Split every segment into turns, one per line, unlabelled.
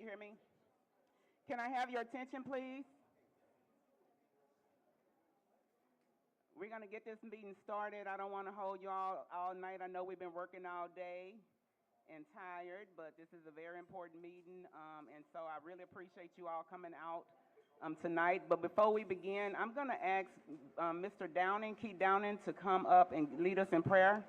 you hear me? Can I have your attention, please? We're going to get this meeting started. I don't want to hold you all night. I know we've been working all day and tired, but this is a very important meeting, and so I really appreciate you all coming out tonight. But before we begin, I'm going to ask Mr. Downing, Keith Downing, to come up and lead us in prayer.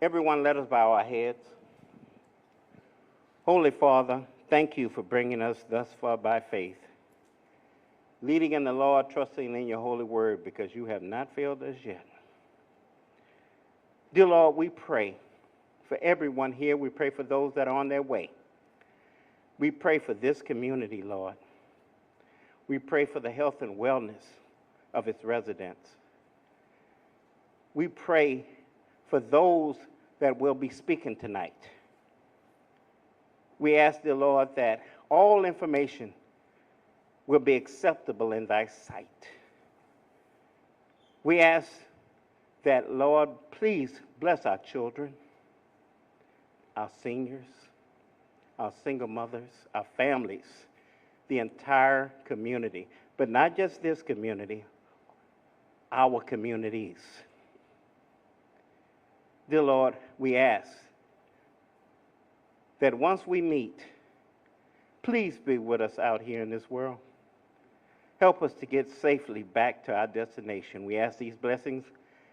Everyone, let us bow our heads. Holy Father, thank you for bringing us thus far by faith, leading in the Lord, trusting in your holy word, because you have not failed us yet. Dear Lord, we pray for everyone here. We pray for those that are on their way. We pray for this community, Lord. We pray for the health and wellness of its residents. We pray for those that will be speaking tonight. We ask, dear Lord, that all information will be acceptable in thy sight. We ask that, Lord, please bless our children, our seniors, our single mothers, our families, the entire community, but not just this community, our communities. Dear Lord, we ask that once we meet, please be with us out here in this world. Help us to get safely back to our destination. We ask these blessings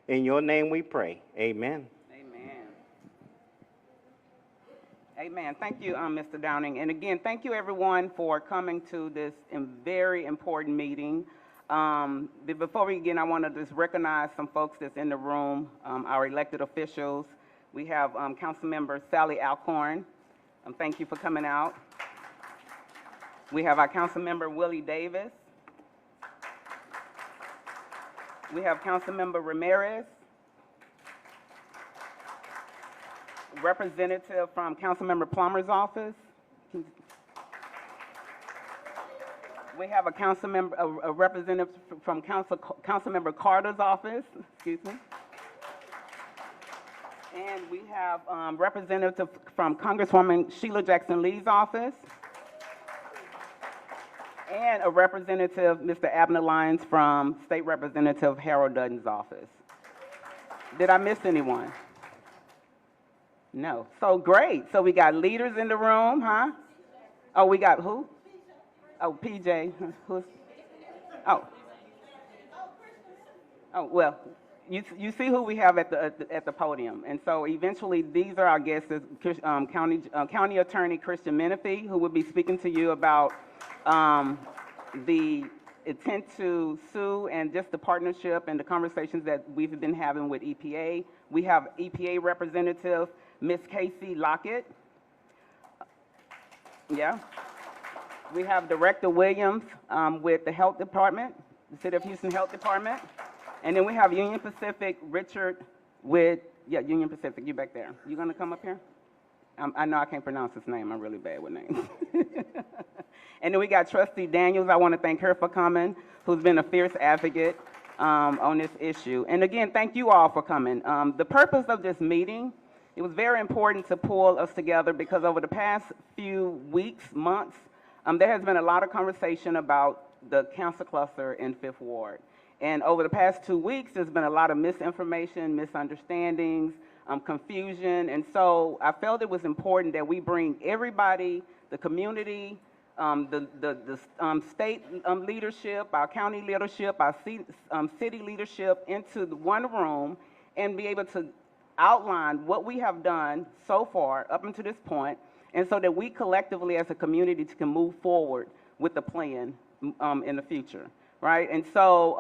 in your name we pray. Amen.
Amen. Amen. Thank you, Mr. Downing. And again, thank you everyone for coming to this very important meeting. Before we begin, I want to just recognize some folks that's in the room, our elected officials. We have Councilmember Sally Alcorn. Thank you for coming out. We have our Councilmember Willie Davis. We have Councilmember Ramirez. Representative from Councilmember Plummer's office. We have a representative from Councilmember Carter's office, excuse me. And we have representative from Congresswoman Sheila Jackson Lee's office. And a representative, Mr. Abner Lyons, from State Representative Harold Dutton's office. Did I miss anyone? No. So great. So we got leaders in the room, huh? Oh, we got who? Oh, PJ. Who's? Oh. Oh, well, you see who we have at the podium. And so eventually these are our guests, County Attorney Christian Menifee, who will be speaking to you about the intent to sue and just the partnership and the conversations that we've been having with EPA. We have EPA representative, Ms. Casey Lockett. Yeah. We have Director Williams with the Health Department, the City of Houston Health Department. And then we have Union Pacific Richard with, Union Pacific, you back there. You gonna come up here? I know I can't pronounce his name. I'm really bad with names. And then we got Trustee Daniels. I want to thank her for coming, who's been a fierce advocate on this issue. And again, thank you all for coming. The purpose of this meeting, it was very important to pull us together because over the past few weeks, months, there has been a lot of conversation about the council cluster in Fifth Ward. And over the past 2 weeks, there's been a lot of misinformation, misunderstandings, confusion. And so I felt it was important that we bring everybody, the community, the state leadership, our county leadership, our city leadership into the one room and be able to outline what we have done so far up until this point, and so that we collectively as a community can move forward with the plan in the future, right? And so,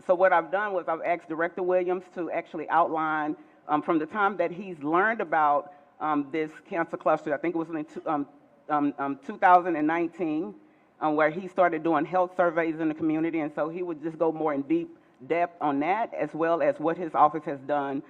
so what I've done was I've asked Director Williams to actually outline from the time that he's learned about this cancer cluster. I think it was in 2019, where he started doing health surveys in the community, and so he would just go more in deep depth on that, as well as what his office has done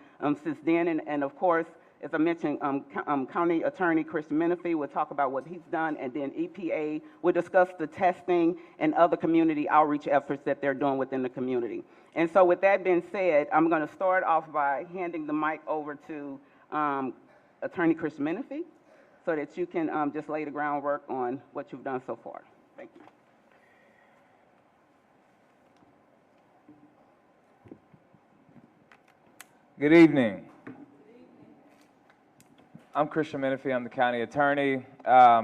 since then, and of course, as I mentioned, County Attorney Christian Menifee will talk about what he's done, and then EPA will discuss the testing and other community outreach efforts that they're doing within the community. And so with that being said, I'm going to start off by handing the mic over to Attorney Christian Menifee so that you can just lay the groundwork on what you've done so far. Thank you.
Good evening. I'm Christian Menifee. I'm the county attorney. I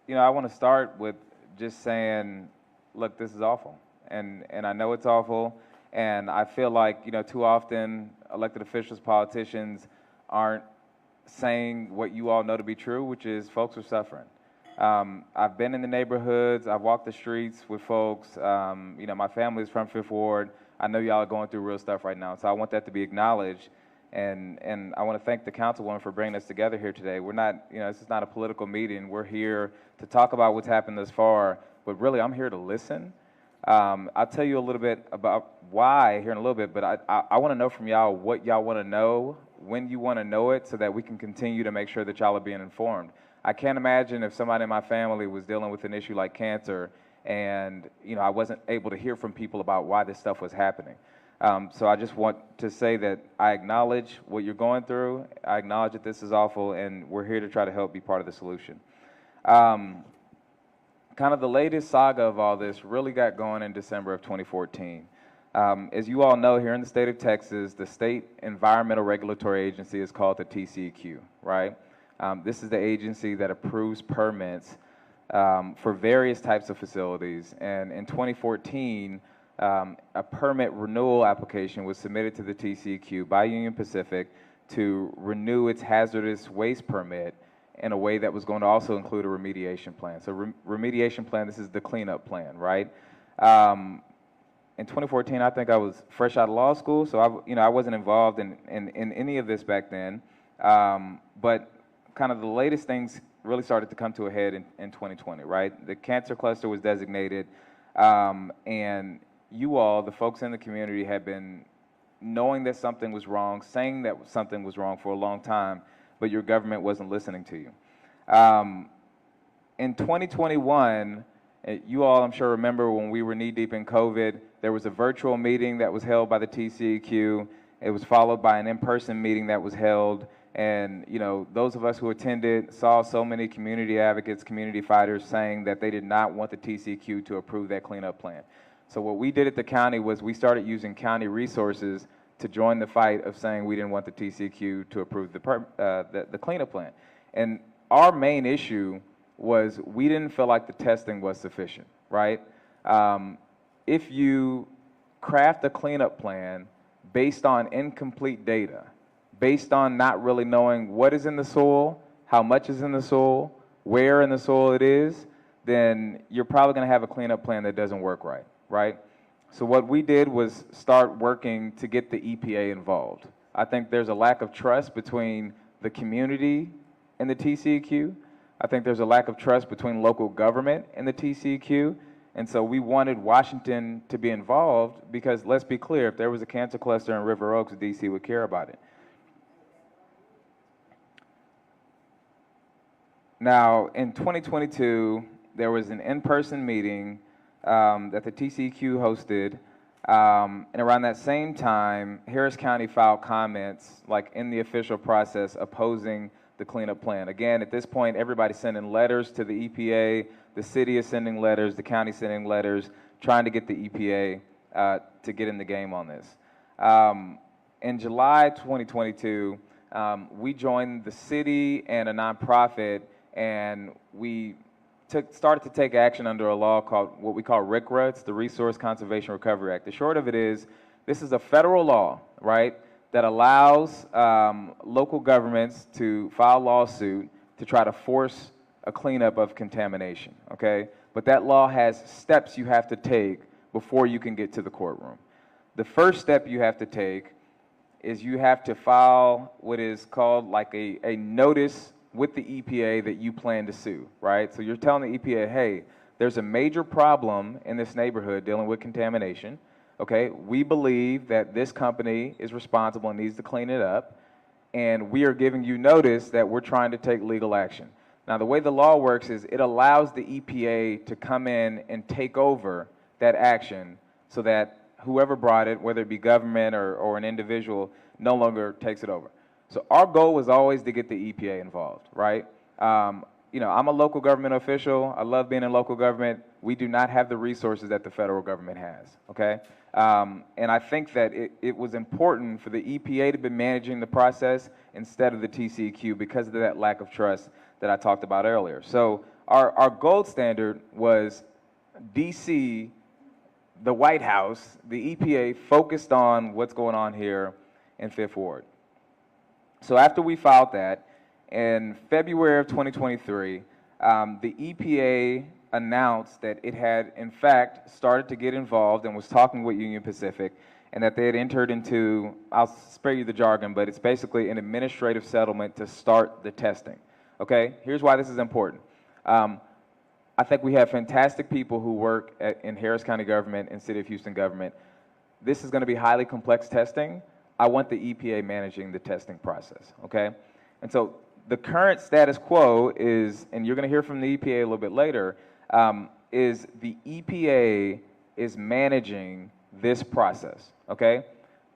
want to start with just saying, look, this is awful, and I know it's awful, and I feel like too often elected officials, politicians aren't saying what you all know to be true, which is folks are suffering. I've been in the neighborhoods. I've walked the streets with folks. My family is from Fifth Ward. I know y'all are going through real stuff right now, so I want that to be acknowledged. And I want to thank the councilwoman for bringing us together here today. We're not, this is not a political meeting. We're here to talk about what's happened thus far, but really I'm here to listen. I'll tell you a little bit about why here in a little bit, but I want to know from y'all what y'all want to know, when you want to know it, so that we can continue to make sure that y'all are being informed. I can't imagine if somebody in my family was dealing with an issue like cancer and I wasn't able to hear from people about why this stuff was happening. So I just want to say that I acknowledge what you're going through. I acknowledge that this is awful, and we're here to try to help be part of the solution. Kind of the latest saga of all this really got going in December of 2014. As you all know, here in the state of Texas, the State Environmental Regulatory Agency is called the TCEQ, right? This is the agency that approves permits for various types of facilities, and in 2014, a permit renewal application was submitted to the TCEQ by Union Pacific to renew its hazardous waste permit in a way that was going to also include a remediation plan. So remediation plan, this is the cleanup plan, right? In 2014, I think I was fresh out of law school, so I wasn't involved in any of this back then. But kind of the latest things really started to come to a head in 2020, right? The cancer cluster was designated, and you all, the folks in the community, had been knowing that something was wrong, saying that something was wrong for a long time, but your government wasn't listening to you. In 2021, you all, I'm sure, remember when we were knee-deep in COVID, there was a virtual meeting that was held by the TCEQ. It was followed by an in-person meeting that was held. And, those of us who attended saw so many community advocates, community fighters saying that they did not want the TCEQ to approve that cleanup plan. So what we did at the county was we started using county resources to join the fight of saying we didn't want the TCEQ to approve the cleanup plan. And our main issue was we didn't feel like the testing was sufficient, right? If you craft a cleanup plan based on incomplete data, based on not really knowing what is in the soil, how much is in the soil, where in the soil it is, then you're probably going to have a cleanup plan that doesn't work right? So what we did was start working to get the EPA involved. I think there's a lack of trust between the community and the TCEQ. I think there's a lack of trust between local government and the TCEQ. And so we wanted Washington to be involved because, let's be clear, if there was a cancer cluster in River Oaks, DC would care about it. Now, in 2022, there was an in-person meeting that the TCEQ hosted, and around that same time, Harris County filed comments, like in the official process, opposing the cleanup plan. Again, at this point, everybody's sending letters to the EPA, the city is sending letters, the county sending letters, trying to get the EPA to get in the game on this. In July 2022, we joined the city and a nonprofit, and we started to take action under a law called what we call RCRA. It's the Resource Conservation Recovery Act. The short of it is, this is a federal law, right, that allows local governments to file a lawsuit to try to force a cleanup of contamination, okay? But that law has steps you have to take before you can get to the courtroom. The first step you have to take is you have to file what is called like a notice with the EPA that you plan to sue, right? So you're telling the EPA, hey, there's a major problem in this neighborhood dealing with contamination, okay? We believe that this company is responsible and needs to clean it up, and we are giving you notice that we're trying to take legal action. Now, the way the law works is it allows the EPA to come in and take over that action so that whoever brought it, whether it be government or an individual, no longer takes it over. So our goal was always to get the EPA involved, right? You know, I'm a local government official. I love being in local government. We do not have the resources that the federal government has, okay? And I think that it was important for the EPA to be managing the process instead of the TCEQ because of that lack of trust that I talked about earlier. So our gold standard was DC, the White House, the EPA focused on what's going on here in Fifth Ward. So after we filed that, in February of 2023, the EPA announced that it had, in fact, started to get involved and was talking with Union Pacific, and that they had entered into, I'll spare you the jargon, but it's basically an administrative settlement to start the testing. Okay, here's why this is important. I think we have fantastic people who work in Harris County government and City of Houston government. This is going to be highly complex testing. I want the EPA managing the testing process, okay? And so the current status quo is, and you're going to hear from the EPA a little bit later, is the EPA is managing this process, okay?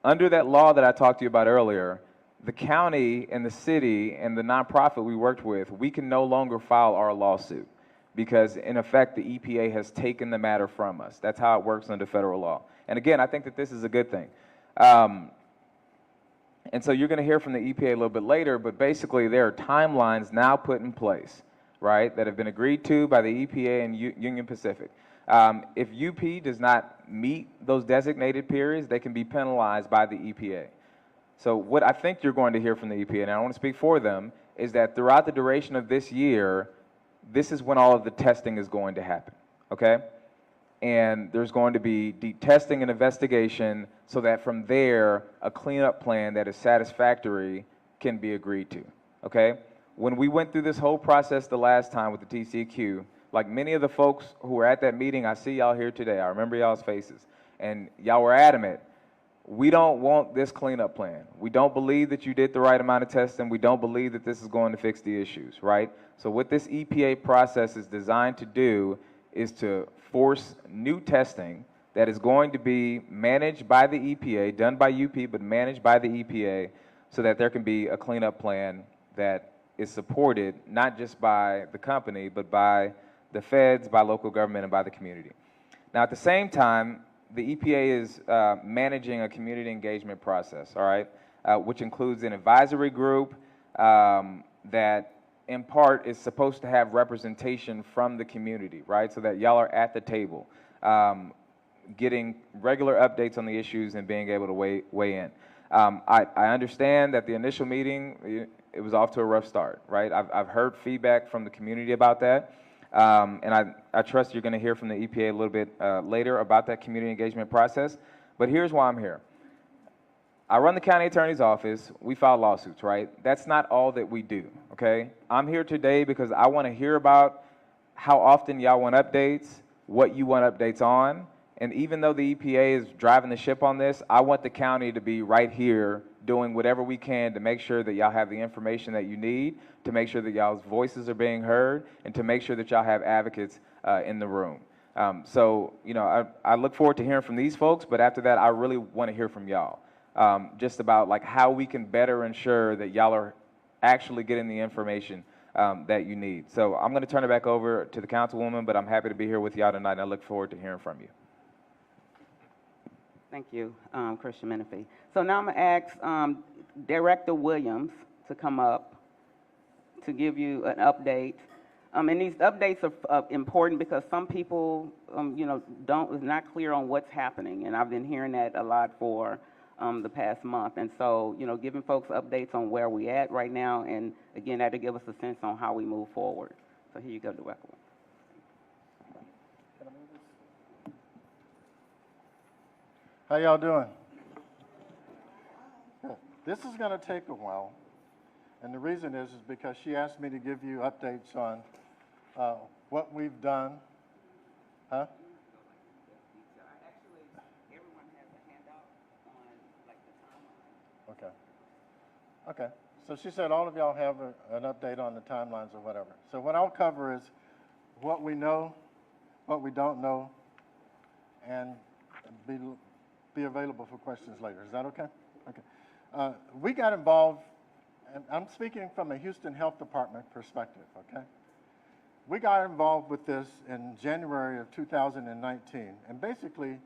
Under that law that I talked to you about earlier, the county and the city and the nonprofit we worked with, we can no longer file our lawsuit because, in effect, the EPA has taken the matter from us. That's how it works under federal law. And again, I think that this is a good thing. And so you're going to hear from the EPA a little bit later, but basically there are timelines now put in place, right, that have been agreed to by the EPA and Union Pacific. If UP does not meet those designated periods, they can be penalized by the EPA. So what I think you're going to hear from the EPA, and I don't want to speak for them, is that throughout the duration of this year, this is when all of the testing is going to happen, okay? And there's going to be deep testing and investigation so that from there, a cleanup plan that is satisfactory can be agreed to, okay? When we went through this whole process the last time with the TCQ, like many of the folks who were at that meeting, I see y'all here today. I remember y'all's faces. And y'all were adamant. We don't want this cleanup plan. We don't believe that you did the right amount of testing. We don't believe that this is going to fix the issues, right? So what this EPA process is designed to do is to force new testing that is going to be managed by the EPA, done by UP, but managed by the EPA, so that there can be a cleanup plan that is supported not just by the company, but by the feds, by local government, and by the community. Now, at the same time, the EPA is managing a community engagement process, all right, which includes an advisory group that, in part, is supposed to have representation from the community, right, so that y'all are at the table, getting regular updates on the issues and being able to weigh in. I understand that the initial meeting, it was off to a rough start, right? I've heard feedback from the community about that. And I trust you're going to hear from the EPA a little bit later about that community engagement process. But here's why I'm here. I run the county attorney's office. We file lawsuits, right? That's not all that we do, okay? I'm here today because I want to hear about how often y'all want updates, what you want updates on. And even though the EPA is driving the ship on this, I want the county to be right here doing whatever we can to make sure that y'all have the information that you need, to make sure that y'all's voices are being heard, and to make sure that y'all have advocates in the room. So, you know, I look forward to hearing from these folks, but after that, I really want to hear from y'all, just about like how we can better ensure that y'all are actually getting the information that you need. So I'm going to turn it back over to the councilwoman, but I'm happy to be here with y'all tonight, and I look forward to hearing from you.
Thank you, Christian Menifee. So now I'm going to ask Director Williams to come up to give you an update. And these updates are important because some people, you know, is not clear on what's happening, and I've been hearing that a lot for the past month. And so, you know, giving folks updates on where we at right now, and again, that'll give us a sense on how we move forward. So here you go, Director.
How y'all doing? This is going to take a while, and the reason is because she asked me to give you updates on what we've done. Huh?
Actually, everyone has a handout on like the timeline.
Okay. Okay. So she said all of y'all have an update on the timelines or whatever. So what I'll cover is what we know, what we don't know, and be available for questions later. Is that okay? Okay. We got involved, and I'm speaking from a Houston Health Department perspective, okay? We got involved with this in January of 2019, and basically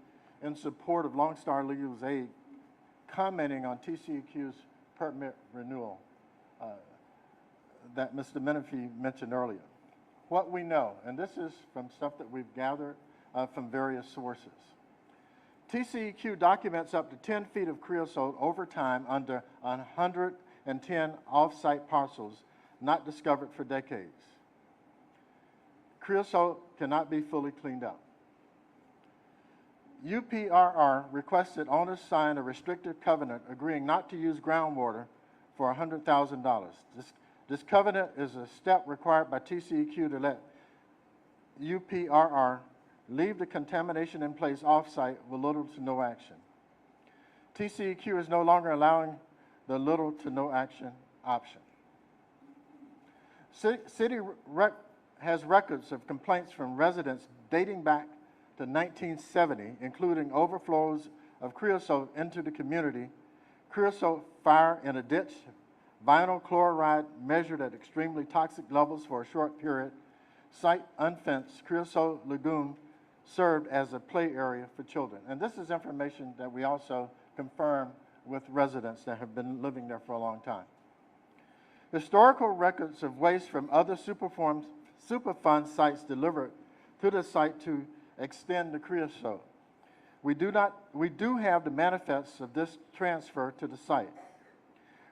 in support of Lone Star Legal's aid, commenting on TCEQ's permit renewal that Mr. Menifee mentioned earlier. What we know, and this is from stuff that we've gathered from various sources. TCEQ documents up to 10 feet of creosote over time under 110 off-site parcels not discovered for decades. Creosote cannot be fully cleaned up. UPRR requested owners sign a restrictive covenant agreeing not to use groundwater for $100,000. This covenant is a step required by TCEQ to let UPRR leave the contamination in place off-site with little to no action. TCEQ is no longer allowing the little to no action option. City has records of complaints from residents dating back to 1970, including overflows of creosote into the community, creosote fire in a ditch, vinyl chloride measured at extremely toxic levels for a short period, site unfenced, creosote lagoon served as a play area for children. And this is information that we also confirm with residents that have been living there for a long time. Historical records of waste from other Superfund sites delivered to the site to extend the creosote. We do have the manifests of this transfer to the site.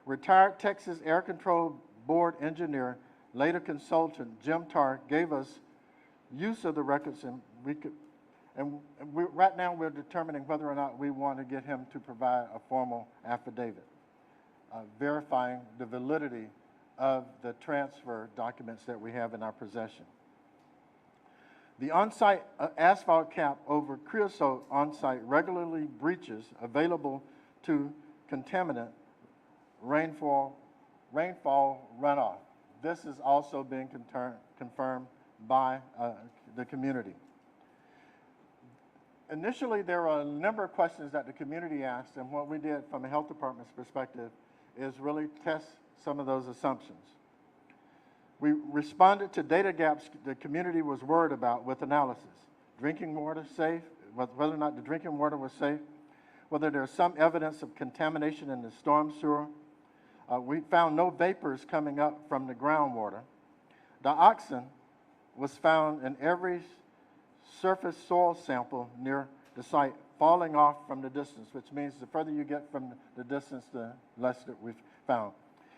Retired Texas Air Control Board engineer, later consultant Jim Tarr, gave us use of the records, and right now we're determining whether or not we want to get him to provide a formal affidavit verifying the validity of the transfer documents that we have in our possession. The on-site asphalt cap over creosote on-site regularly breaches available to contaminant rainfall runoff. This is also being confirmed by the community. Initially, there were a number of questions that the community asked, and what we did from a health department's perspective is really test some of those assumptions. We responded to data gaps the community was worried about with analysis. Drinking water safe, whether or not the drinking water was safe, whether there's some evidence of contamination in the storm sewer. We found no vapors coming up from the groundwater. Dioxin was found in every surface soil sample near the site falling off from the distance, which means the further you get from the distance, the less that we've found.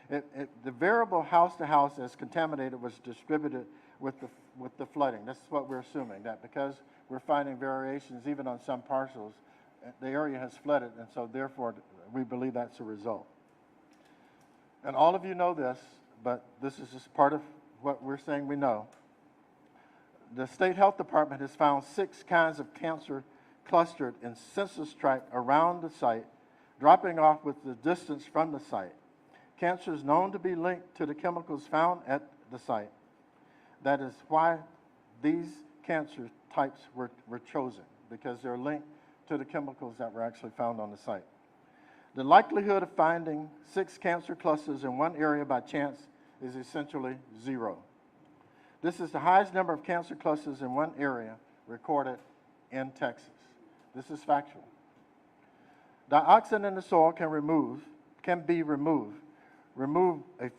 The variable house to house as contaminated was distributed with the flooding. This is what we're assuming, that because we're finding variations even on some parcels, the area has flooded, and so therefore we believe that's a result. And all of you know this, but this is just part of what we're saying we know. The State Health Department has found 6 kinds of cancer clustered in census tract around the site, dropping off with the distance from the site. Cancers known to be linked to the chemicals found at the site. That is why these cancer types were chosen, because they're linked to the chemicals that were actually found on the site. The likelihood of finding 6 cancer clusters in one area by chance is essentially 0. This is the highest number of cancer clusters in one area recorded in Texas. This is factual. Dioxin in the soil can be removed. Remove a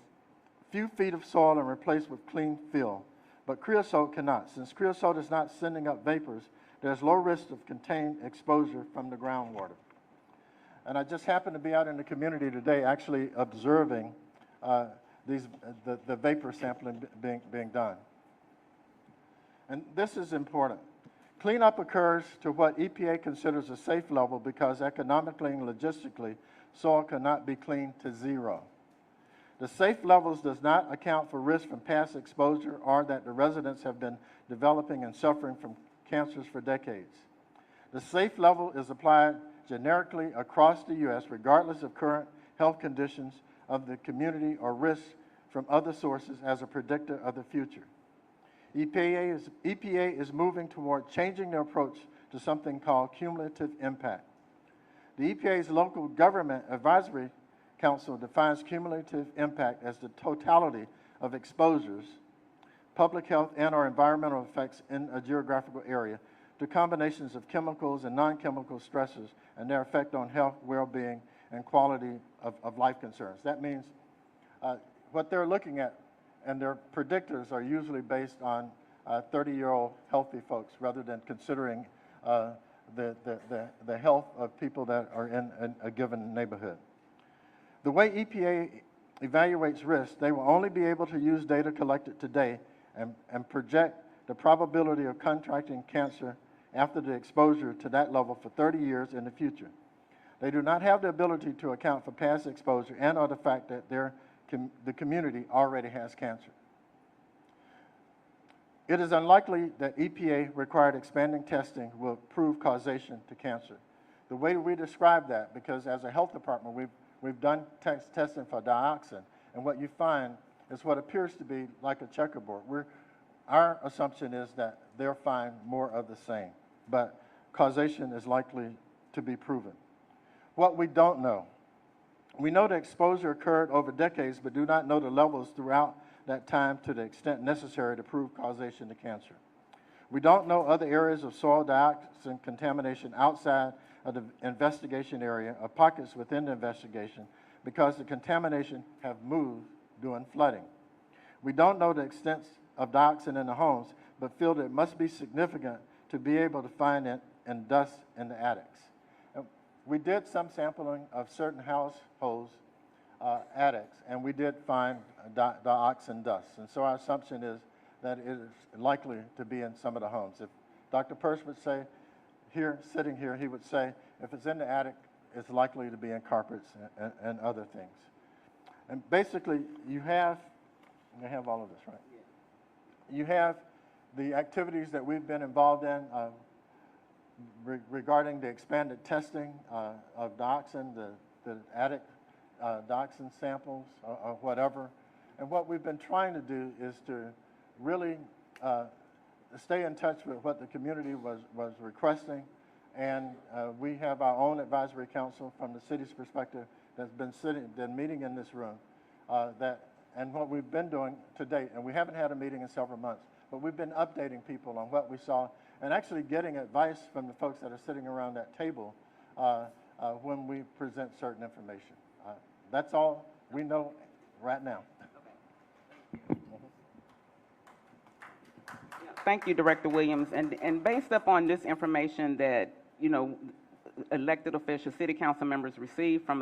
few feet of soil and replace with clean fill, but creosote cannot. Since creosote is not sending up vapors, there's low risk of contained exposure from the groundwater. And I just happened to be out in the community today actually observing the vapor sampling being done. And this is important. Cleanup occurs to what EPA considers a safe level because economically and logistically, soil cannot be cleaned to 0. The safe levels does not account for risk from past exposure or that the residents have been developing and suffering from cancers for decades. The safe level is applied generically across the U.S. regardless of current health conditions of the community or risks from other sources as a predictor of the future. EPA is moving toward changing their approach to something called cumulative impact. The EPA's Local Government Advisory Council defines cumulative impact as the totality of exposures, public health and/or environmental effects in a geographical area to combinations of chemicals and non-chemical stressors and their effect on health, well-being, and quality of life concerns. That means what they're looking at and their predictors are usually based on 30-year-old healthy folks rather than considering the health of people that are in a given neighborhood. The way EPA evaluates risk, they will only be able to use data collected today and project the probability of contracting cancer after the exposure to that level for 30 years in the future. They do not have the ability to account for past exposure and or the fact that the community already has cancer. It is unlikely that EPA required expanding testing will prove causation to cancer. The way we describe that, because as a health department, we've done testing for dioxin, and what you find is what appears to be like a checkerboard. Our assumption is that they'll find more of the same, but causation is likely to be proven. What we don't know, we know the exposure occurred over decades, but do not know the levels throughout that time to the extent necessary to prove causation to cancer. We don't know other areas of soil dioxin contamination outside of the investigation area or pockets within the investigation because the contamination have moved during flooding. We don't know the extent of dioxin in the homes, but feel that it must be significant to be able to find it in dust in the attics. We did some sampling of certain households' attics, and we did find dioxin dust. And so our assumption is that it is likely to be in some of the homes. If Dr. Persh would say, sitting here, he would say, if it's in the attic, it's likely to be in carpets and other things. And basically, you have all of this, right? Yeah. You have the activities that we've been involved in regarding the expanded testing of dioxin, the attic dioxin samples or whatever. And what we've been trying to do is to really stay in touch with what the community was requesting. And we have our own advisory council from the city's perspective that's been meeting in this room. And what we've been doing to date, and we haven't had a meeting in several months, but we've been updating people on what we saw and actually getting advice from the folks that are sitting around that table when we present certain information. That's all we know right now.
Thank you, Director Williams. And based upon this information that, elected officials, city council members received from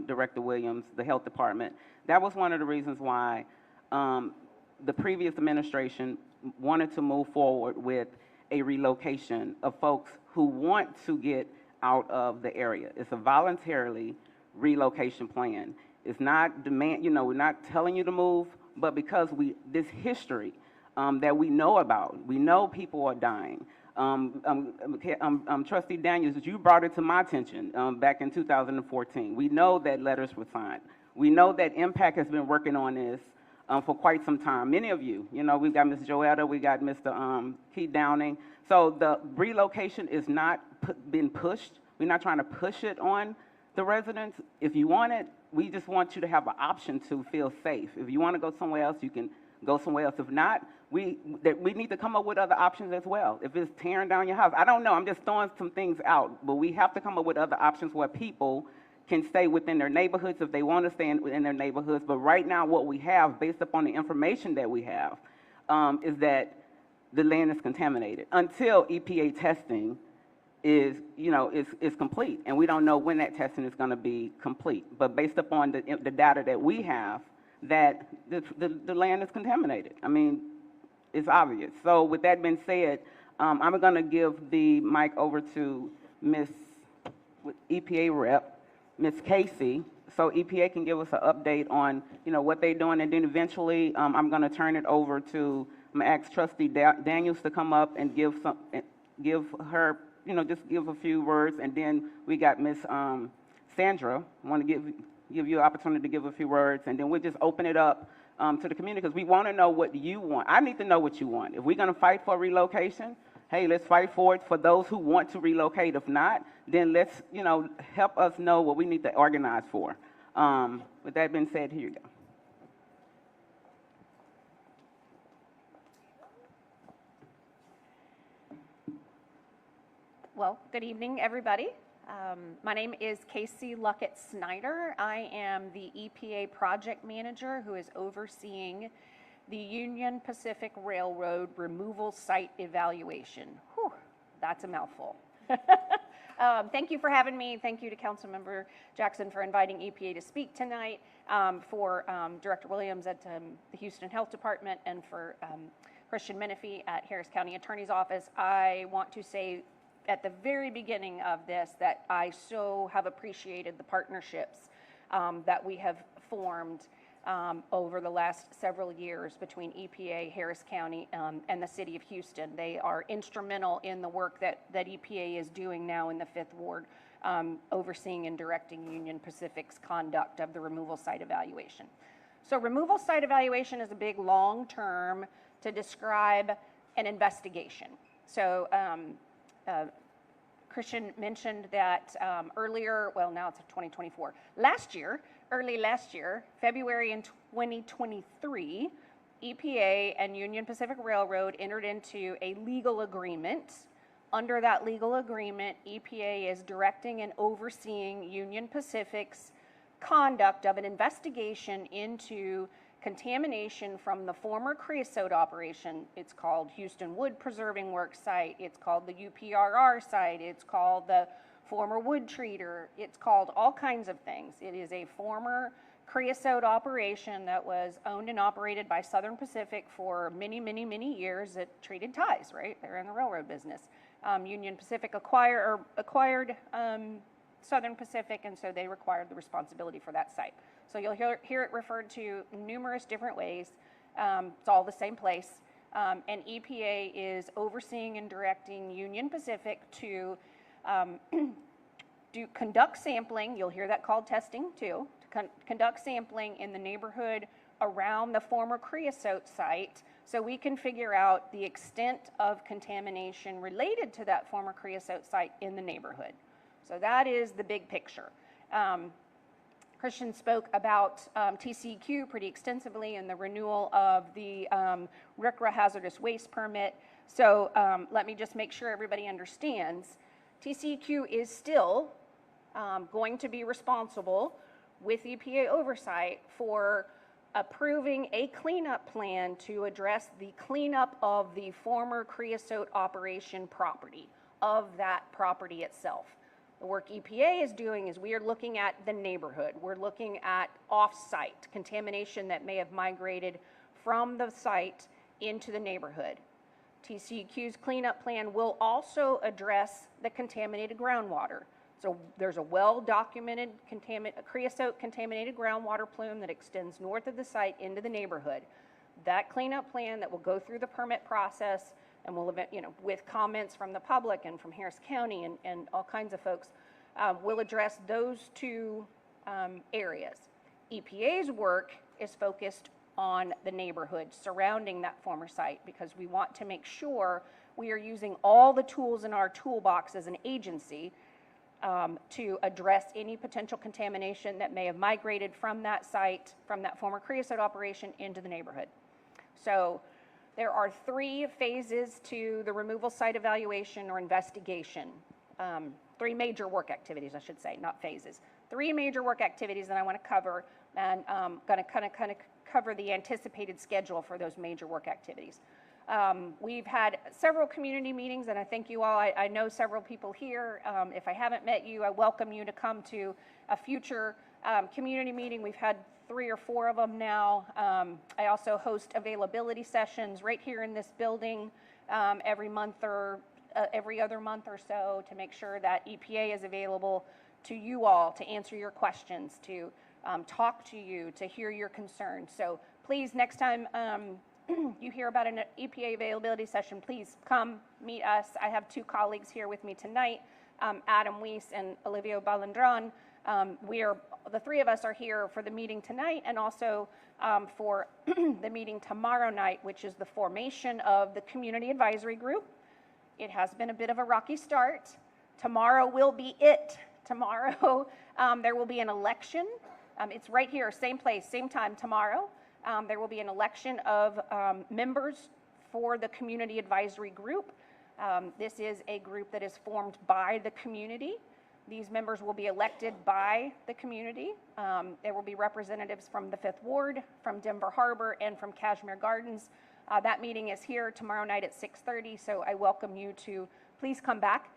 Director Williams, the health department, that was one of the reasons why the previous administration wanted to move forward with a relocation of folks who want to get out of the area. It's a voluntarily relocation plan. It's not we're not telling you to move, but because this history that we know about, we know people are dying. Trustee Daniels, you brought it to my attention back in 2014. We know that letters were signed. We know that Impact has been working on this for quite some time. Many of you, we've got Ms. Joetta, we got Mr. Keith Downing. So the relocation is not been pushed. We're not trying to push it on the residents. If you want it, we just want you to have an option to feel safe. If you want to go somewhere else, you can go somewhere else. If not, we need to come up with other options as well. If it's tearing down your house, I don't know. I'm just throwing some things out. But we have to come up with other options where people can stay within their neighborhoods if they want to stay in their neighborhoods. But right now, what we have, based upon the information that we have, is that the land is contaminated until EPA testing is complete. And we don't know when that testing is going to be complete. But based upon the data that we have, that the land is contaminated. I mean, it's obvious. So with that being said, I'm going to give the mic over to Ms. EPA rep, Ms. Casey, so EPA can give us an update on what they're doing, and then eventually I'm going to turn it over to ask Trustee Daniels to come up and give her just give a few words, and then we got Ms. Sandra. I want to give give you an opportunity to give a few words, and then we'll just open it up to the community because we want to know what you want. I need to know what you want. If we're going to fight for relocation, hey, let's fight for it for those who want to relocate. If not, then let's, help us know what we need to organize for. With that being said, here you go.
Well, good evening, everybody. My name is Casey Luckett-Snyder. I am the EPA project manager who is overseeing the Union Pacific Railroad removal site evaluation. Whew, that's a mouthful. Thank you for having me. Thank you to Councilmember Jackson for inviting EPA to speak tonight, for Director Williams at the Houston Health Department, and for Christian Menifee at Harris County Attorney's Office. I want to say at the very beginning of this that I so have appreciated the partnerships that we have formed over the last several years between EPA, Harris County, and the City of Houston. They are instrumental in the work that EPA is doing now in the 5th Ward, overseeing and directing Union Pacific's conduct of the removal site evaluation. So removal site evaluation is a big long term to describe an investigation. So Christian mentioned that earlier, well, now it's 2024. Early last year, February in 2023, EPA and Union Pacific Railroad entered into a legal agreement. Under that legal agreement, EPA is directing and overseeing Union Pacific's conduct of an investigation into contamination from the former creosote operation. It's called Houston Wood Preserving Works site. It's called the UPRR site. It's called the former wood treater. It's called all kinds of things. It is a former creosote operation that was owned and operated by Southern Pacific for many, many, many years. It treated ties, right? They're in the railroad business. Union Pacific acquired Southern Pacific, and so they required the responsibility for that site. So you'll hear it referred to numerous different ways. It's all the same place. And EPA is overseeing and directing Union Pacific to conduct sampling. You'll hear that called testing too. To conduct sampling in the neighborhood around the former creosote site so we can figure out the extent of contamination related to that former creosote site in the neighborhood. So that is the big picture. Christian spoke about TCEQ pretty extensively and the renewal of the RCRA hazardous waste permit. So let me just make sure everybody understands. TCEQ is still going to be responsible with EPA oversight for approving a cleanup plan to address the cleanup of the former creosote operation property, of that property itself. The work EPA is doing is we are looking at the neighborhood. We're looking at off-site contamination that may have migrated from the site into the neighborhood. TCEQ's cleanup plan will also address the contaminated groundwater. So there's a well-documented creosote-contaminated groundwater plume that extends north of the site into the neighborhood. That cleanup plan that will go through the permit process and will, with comments from the public and from Harris County and all kinds of folks, will address those two areas. EPA's work is focused on the neighborhood surrounding that former site because we want to make sure we are using all the tools in our toolbox as an agency to address any potential contamination that may have migrated from that site, from that former creosote operation into the neighborhood. So there are 3 phases to the removal site evaluation or investigation. 3 major work activities, I should say, not phases. 3 major work activities that I want to cover, and I'm going to kind of cover the anticipated schedule for those major work activities. We've had several community meetings, and I thank you all. I know several people here. If I haven't met you, I welcome you to come to a future community meeting. We've had 3 or 4 of them now. I also host availability sessions right here in this building every month or every other month or so to make sure that EPA is available to you all to answer your questions, to talk to you, to hear your concerns. So please, next time you hear about an EPA availability session, please come meet us. I have 2 colleagues here with me tonight, Adam Weiss and Olivia Balandran. We are the three of us are here for the meeting tonight and also for the meeting tomorrow night, which is the formation of the Community Advisory Group. It has been a bit of a rocky start. Tomorrow will be it. Tomorrow there will be an election. It's right here, same place, same time tomorrow. There will be an election of members for the Community Advisory Group. This is a group that is formed by the community. These members will be elected by the community. There will be representatives from the 5th Ward, from Denver Harbor, and from Kashmir Gardens. That meeting is here tomorrow night at 6:30, so I welcome you to please come back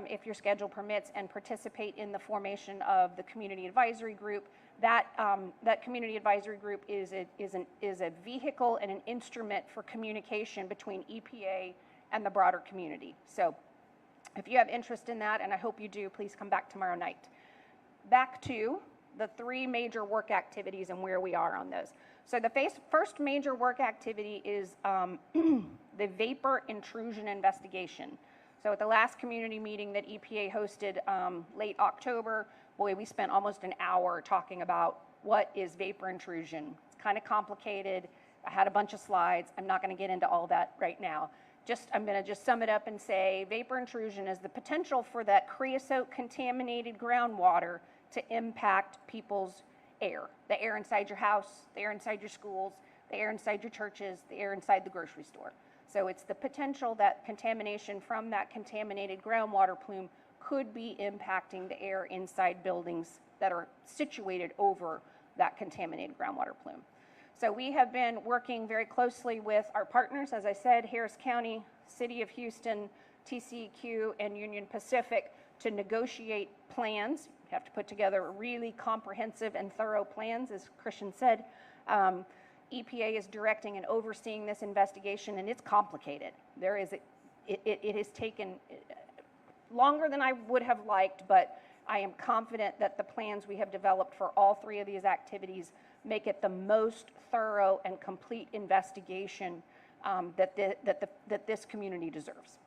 if your schedule permits and participate in the formation of the Community Advisory Group. That Community Advisory Group is a vehicle and an instrument for communication between EPA and the broader community. So if you have interest in that, and I hope you do, please come back tomorrow night. Back to the 3 major work activities and where we are on those. So the first major work activity is the vapor intrusion investigation. So at the last community meeting that EPA hosted late October, boy, we spent almost an hour talking about what is vapor intrusion. It's kind of complicated. I had a bunch of slides. I'm not going to get into all that right now. I'm going to just sum it up and say vapor intrusion is the potential for that creosote contaminated groundwater to impact people's air. The air inside your house, the air inside your schools, the air inside your churches, the air inside the grocery store. So it's the potential that contamination from that contaminated groundwater plume could be impacting the air inside buildings that are situated over that contaminated groundwater plume. So we have been working very closely with our partners, as I said, Harris County, City of Houston, TCEQ, and Union Pacific to negotiate plans. You have to put together really comprehensive and thorough plans, as Christian said. EPA is directing and overseeing this investigation, and it's complicated. It has taken longer than I would have liked, but I am confident that the plans we have developed for all 3 of these activities make it the most thorough and complete investigation that this community deserves,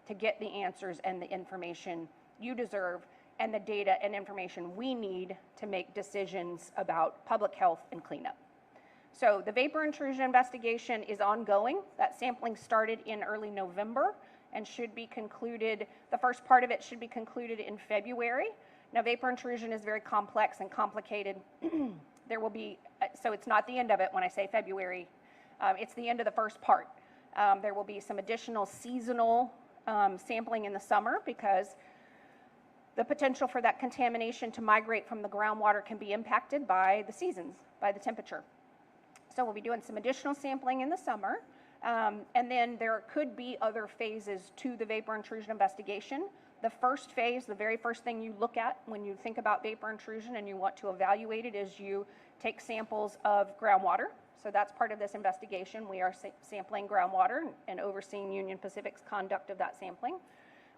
to get the answers and the information you deserve and the data and information we need to make decisions about public health and cleanup. So the vapor intrusion investigation is ongoing. That sampling started in early November and should be concluded, the first part of it should be concluded in February. Now, vapor intrusion is very complex and complicated. There will be, so it's not the end of it when I say February, it's the end of the first part. There will be some additional seasonal sampling in the summer because the potential for that contamination to migrate from the groundwater can be impacted by the seasons, by the temperature. So we'll be doing some additional sampling in the summer. And then there could be other phases to the vapor intrusion investigation. The first phase, the very first thing you look at when you think about vapor intrusion and you want to evaluate it is you take samples of groundwater. So that's part of this investigation. We are sampling groundwater and overseeing Union Pacific's conduct of that sampling.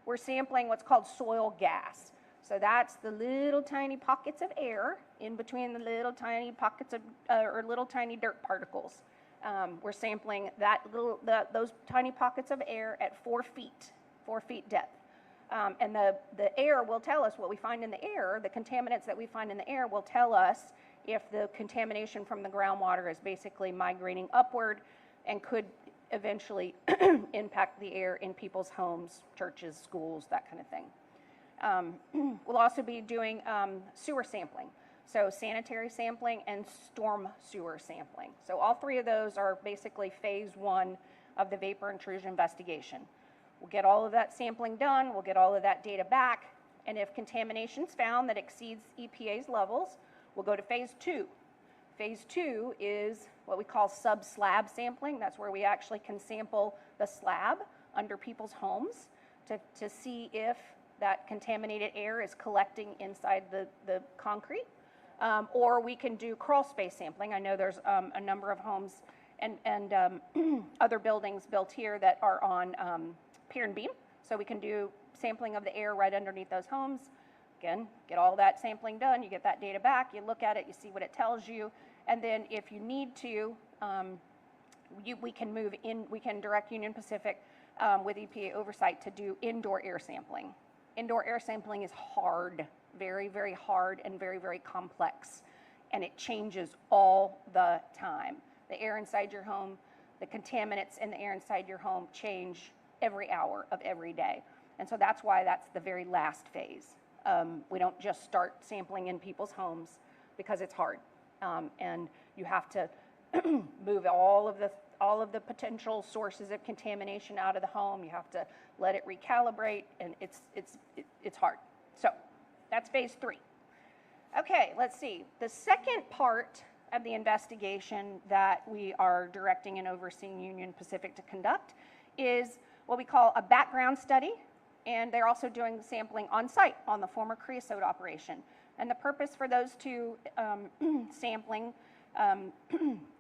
We're sampling what's called soil gas. So that's the little tiny pockets of air in between the little tiny pockets of, or little tiny dirt particles. We're sampling those tiny pockets of air at 4 feet depth. And the air will tell us what we find in the air. The contaminants that we find in the air will tell us if the contamination from the groundwater is basically migrating upward and could eventually impact the air in people's homes, churches, schools, that kind of thing. We'll also be doing sewer sampling. So sanitary sampling and storm sewer sampling. So all 3 of those are basically phase 1 of the vapor intrusion investigation. We'll get all of that sampling done, we'll get all of that data back, and if contamination's found that exceeds EPA's levels, we'll go to phase 2. Phase 2 is what we call sub-slab sampling. That's where we actually can sample the slab under people's homes to see if that contaminated air is collecting inside the concrete. Or we can do crawl space sampling. I know there's a number of homes and other buildings built here that are on pier and beam. So we can do sampling of the air right underneath those homes. Again, get all that sampling done, you get that data back, you look at it, you see what it tells you, and then if you need to, we can direct Union Pacific with EPA oversight to do indoor air sampling. Indoor air sampling is hard, very, very hard and very, very complex. And it changes all the time. The air inside your home, the contaminants in the air inside your home change every hour of every day. And so that's why that's the very last phase. We don't just start sampling in people's homes because it's hard. And you have to move all of the potential sources of contamination out of the home. You have to let it recalibrate, and it's hard. So that's phase 3. Okay, let's see. The second part of the investigation that we are directing and overseeing Union Pacific to conduct is what we call a background study, and they're also doing sampling on site on the former creosote operation. And the purpose for those two sampling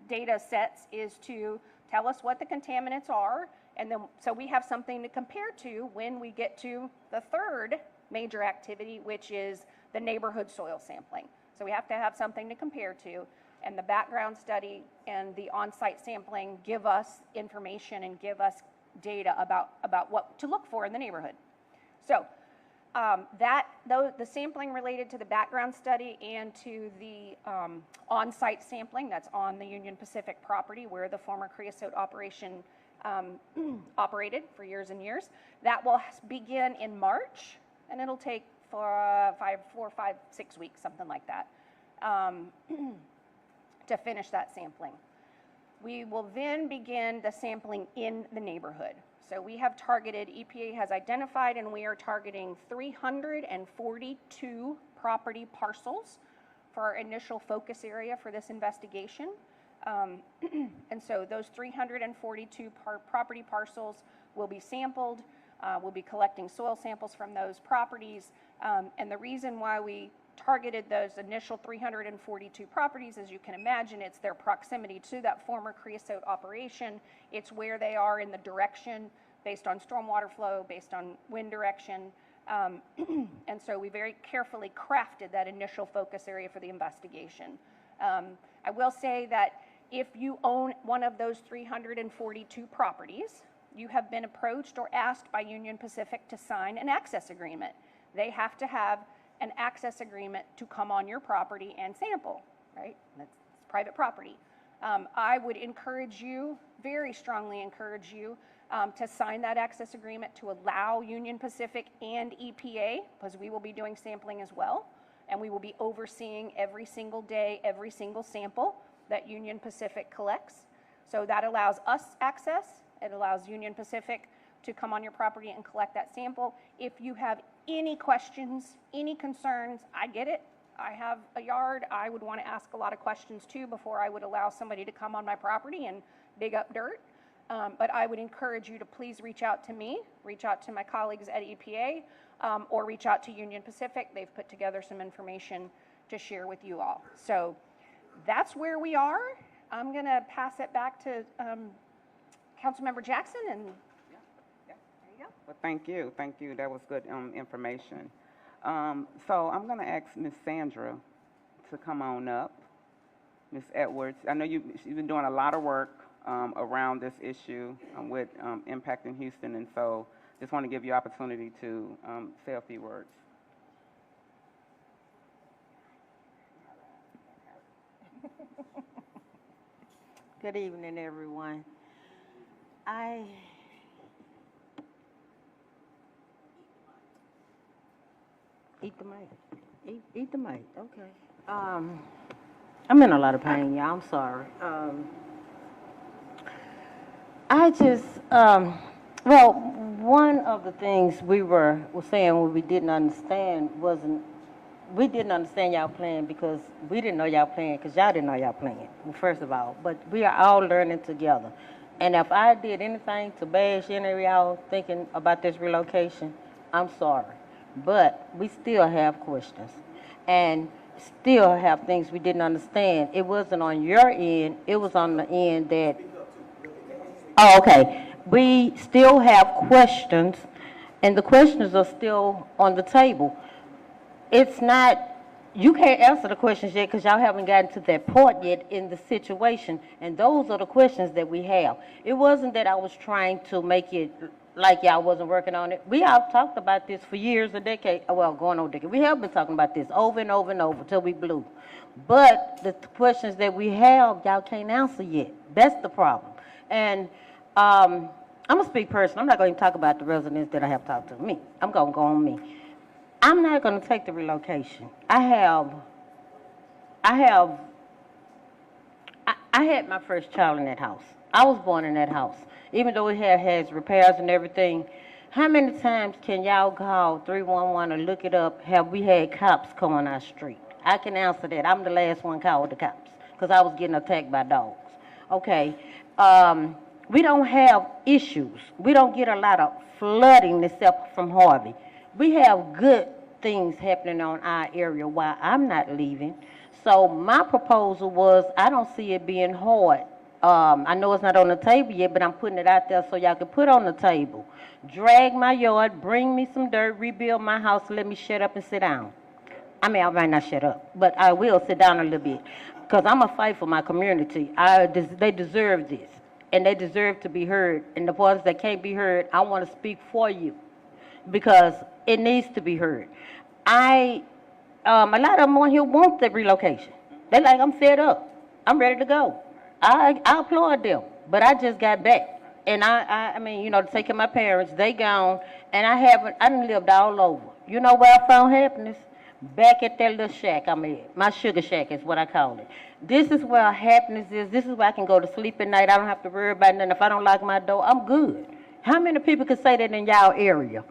data sets is to tell us what the contaminants are, and then so we have something to compare to when we get to the third major activity, which is the neighborhood soil sampling. So we have to have something to compare to, and the background study and the on-site sampling give us information and give us data about what to look for in the neighborhood. So the sampling related to the background study and to the on-site sampling that's on the Union Pacific property where the former creosote operation operated for years and years, that will begin in March, and it'll take 4, 5, 6 weeks, something like that, to finish that sampling. We will then begin the sampling in the neighborhood. So we have targeted, EPA has identified, and we are targeting 342 property parcels for our initial focus area for this investigation. And so those 342 property parcels will be sampled. We'll be collecting soil samples from those properties. And the reason why we targeted those initial 342 properties, as you can imagine, it's their proximity to that former creosote operation. It's where they are in the direction based on stormwater flow, based on wind direction. And so we very carefully crafted that initial focus area for the investigation. I will say that if you own one of those 342 properties, you have been approached or asked by Union Pacific to sign an access agreement. They have to have an access agreement to come on your property and sample, right? That's private property. I would encourage you, very strongly encourage you, to sign that access agreement to allow Union Pacific and EPA, because we will be doing sampling as well, and we will be overseeing every single day, every single sample that Union Pacific collects. So that allows us access. It allows Union Pacific to come on your property and collect that sample. If you have any questions, any concerns, I get it. I have a yard. I would want to ask a lot of questions too before I would allow somebody to come on my property and dig up dirt. But I would encourage you to please reach out to me, reach out to my colleagues at EPA, or reach out to Union Pacific. They've put together some information to share with you all. So that's where we are. I'm going to pass it back to Councilmember Jackson, and there you go.
Well, thank you. Thank you. That was good information. So I'm going to ask Ms. Sandra to come on up. Ms. Edwards, I know you've been doing a lot of work around this issue with impacting Houston, and so just want to give you opportunity to say a few words.
Good evening, everyone. Eat the mic. Eat the mic. Okay. I'm in a lot of pain, y'all. I'm sorry. Well, one of the things we were saying when we didn't understand we didn't understand y'all plan because we didn't know y'all plan because y'all didn't know y'all plan, first of all. But we are all learning together. And if I did anything to bash any of y'all thinking about this relocation, I'm sorry. But we still have questions and still have things we didn't understand. It wasn't on your end. It was on the end that, oh, okay. We still have questions, and the questions are still on the table. It's not, You can't answer the questions yet because y'all haven't gotten to that part yet in the situation, and those are the questions that we have. It wasn't that I was trying to make it like y'all wasn't working on it. We all talked about this for years, a decade, well, going on a decade. We have been talking about this over and over and over till we blew. But the questions that we have, y'all can't answer yet. That's the problem. And I'm going to speak personally. I'm not going to talk about the residents that I have talked to. Me. I'm going to go on me. I'm not going to take the relocation. I had my first child in that house. I was born in that house. Even though it has repairs and everything, how many times can y'all call 311 or look it up? Have we had cops come on our street? I can answer that. I'm the last one called the cops because I was getting attacked by dogs. Okay. We don't have issues. We don't get a lot of flooding except from Harvey. We have good things happening on our area while I'm not leaving. So my proposal was, I don't see it being hard. I know it's not on the table yet, but I'm putting it out there so y'all can put on the table. Drag my yard, bring me some dirt, rebuild my house, let me shut up and sit down. I mean, I might not shut up, but I will sit down a little bit because I'm going to fight for my community. They deserve this, and they deserve to be heard. And the voices that can't be heard, I want to speak for you because it needs to be heard. A lot of them on here want the relocation. They're like, I'm fed up. I'm ready to go. I applaud them, but I just got back. And I mean, you know, to take care of my parents, they gone, and I done lived all over. You know where I found happiness? Back at that little shack I'm at. My sugar shack is what I call it. This is where happiness is. This is where I can go to sleep at night. I don't have to worry about nothing. If I don't lock my door, I'm good. How many people could say that in y'all area?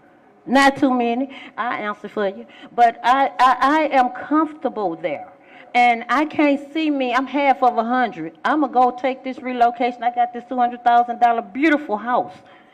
Not too many. I answer for you. But I am comfortable there. And I can't see me. I'm half of 100. I'm going to go take this relocation. I got this $200,000 beautiful house.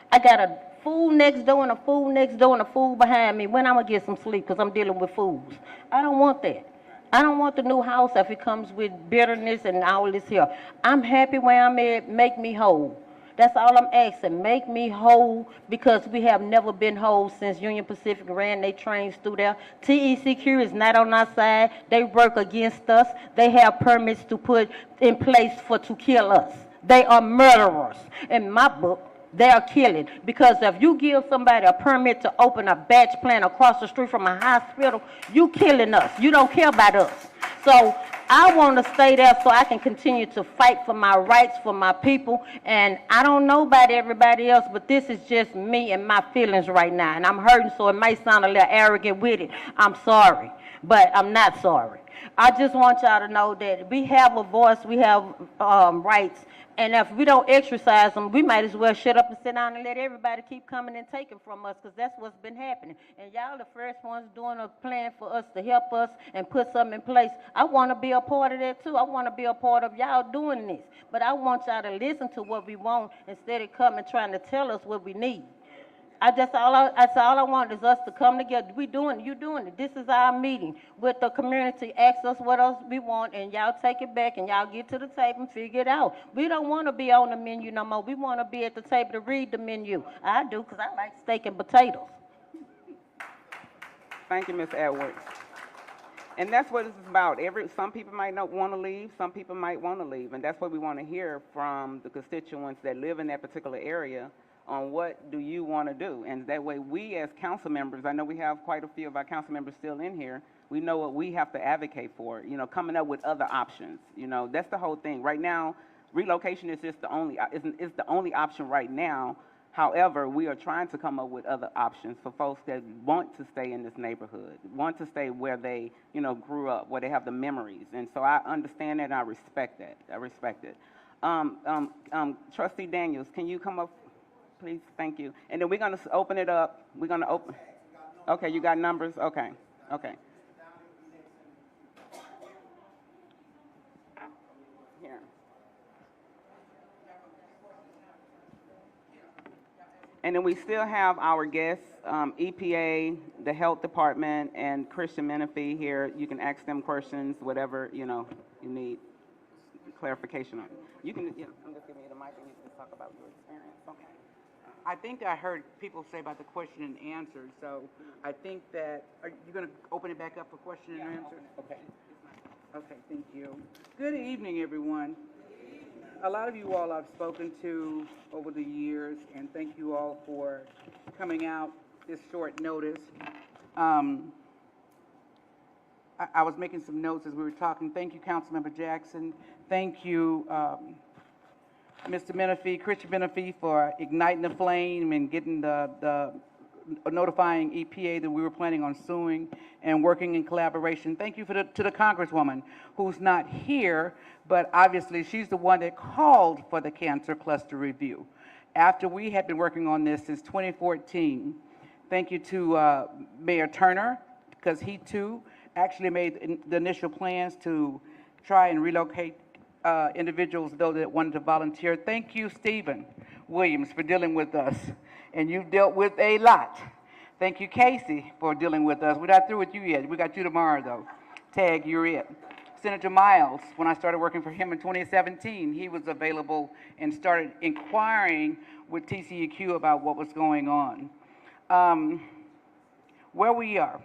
I got a fool next door and a fool next door and a fool behind me. When I'm going to get some sleep because I'm dealing with fools. I don't want that. I don't want the new house if it comes with bitterness and all this here. I'm happy where I'm at. Make me whole. That's all I'm asking. Make me whole because we have never been whole since Union Pacific ran their trains through there. TECQ is not on our side. They work against us. They have permits to put in place to kill us. They are murderers. In my book, they are killing because if you give somebody a permit to open a batch plant across the street from a hospital, you killing us. You don't care about us. So I want to stay there so I can continue to fight for my rights, for my people. And I don't know about everybody else, but this is just me and my feelings right now. And I'm hurting, so it might sound a little arrogant with it. I'm sorry, but I'm not sorry. I just want y'all to know that we have a voice, we have rights. And if we don't exercise them, we might as well shut up and sit down and let everybody keep coming and taking from us because that's what's been happening. And y'all the first ones doing a plan for us to help us and put something in place. I want to be a part of that too. I want to be a part of y'all doing this. But I want y'all to listen to what we want instead of coming trying to tell us what we need. That's all I want is us to come together. You doing it. This is our meeting with the community. Ask us what else we want, and y'all take it back, and y'all get to the table and figure it out. We don't want to be on the menu no more. We want to be at the table to read the menu. I do, because I like steak and potatoes.
Thank you, Ms. Edwards. And that's what it's about. Some people might not want to leave, some people might want to leave, and that's what we want to hear from the constituents that live in that particular area on what do you want to do. And that way we as council members, I know we have quite a few of our council members still in here, we know what we have to advocate for, you know, coming up with other options. You know, that's the whole thing. Right now, relocation is just the only option right now. However, we are trying to come up with other options for folks that want to stay in this neighborhood, want to stay where they, you know, grew up, where they have the memories. And so I understand that and I respect that. I respect it. Trustee Daniels, can you come up? Please, thank you. And then we're going to open it up. We're going to open. Okay, you got numbers? Okay, okay. Here. And then we still have our guests, EPA, the Health Department, and Christian Menifee here. You can ask them questions, whatever, you know, you need clarification on. You can, I'm just giving you the mic and you can talk about your experience. Okay.
I think I heard people say about the question and answer, so I think that, are you going to open it back up for question and answer? Okay. Okay, thank you. Good evening, everyone. A lot of you all I've spoken to over the years, and thank you all for coming out this short notice. I was making some notes as we were talking. Thank you, Councilmember Jackson. Thank you, Mr. Menifee, Christian Menifee, for igniting the flame and getting notifying EPA that we were planning on suing and working in collaboration. Thank you to the Congresswoman, who's not here, but obviously she's the one that called for the Cancer Cluster Review after we had been working on this since 2014. Thank you to Mayor Turner, because he too actually made the initial plans to try and relocate individuals, though, that wanted to volunteer. Thank you, Stephen Williams, for dealing with us, and you've dealt with a lot. Thank you, Casey, for dealing with us. We're not through with you yet. We got you tomorrow, though. Tag, you're it. Senator Miles, when I started working for him in 2017, he was available and started inquiring with TCEQ about what was going on. Where we are.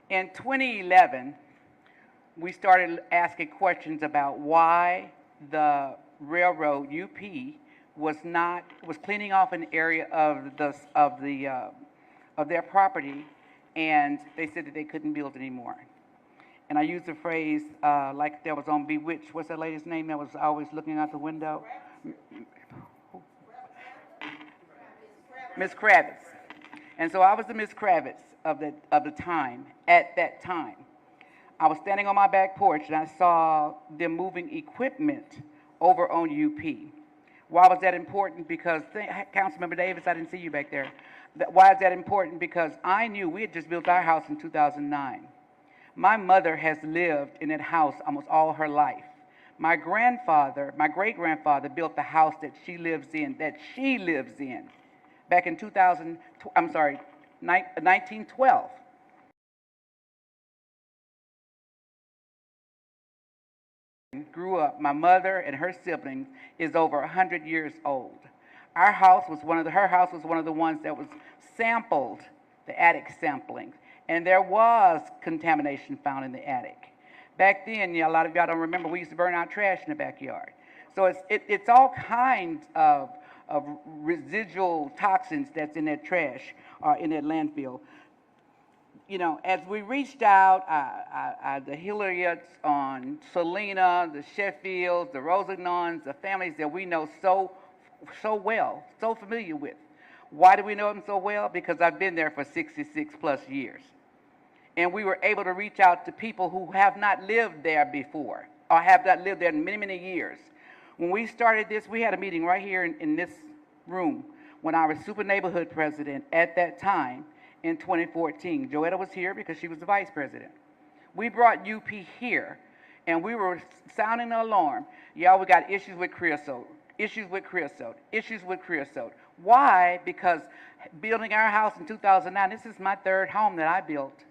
In 2011, we started asking questions about why the railroad, UP, was cleaning off an area of their property, and they said that they couldn't build anymore. And I used the phrase like that was on Bewitched. What's that lady's name that was always looking out the window? Miss Kravitz. And so I was the Miss Kravitz of the time. At that time, I was standing on my back porch and I saw them moving equipment over on UP. Why was that important? Because, Councilmember Davis, I didn't see you back there. Why is that important? Because I knew we had just built our house in 2009. My mother has lived in that house almost all her life. My great-grandfather built the house that she lives in, back in 1912. Grew up, my mother and her siblings is over 100 years old. Her house was one of the ones that was sampled, the attic samplings, and there was contamination found in the attic. Back then, a lot of y'all don't remember, we used to burn our trash in the backyard. So it's all kinds of residual toxins that's in that trash, in that landfill. You know, as we reached out, the Hilliards on Salina, the Sheffields, the Rosagnons, the families that we know so well, so familiar with. Why do we know them so well? Because I've been there for 66 plus years. And we were able to reach out to people who have not lived there before, or have not lived there in many, many years. When we started this, we had a meeting right here in this room when I was super neighborhood president at that time in 2014. Joetta was here because she was the vice president. We brought UP here, and we were sounding the alarm. Y'all, we got issues with creosote, issues with creosote, issues with creosote. Why? Because building our house in 2009, this is my third home that I built,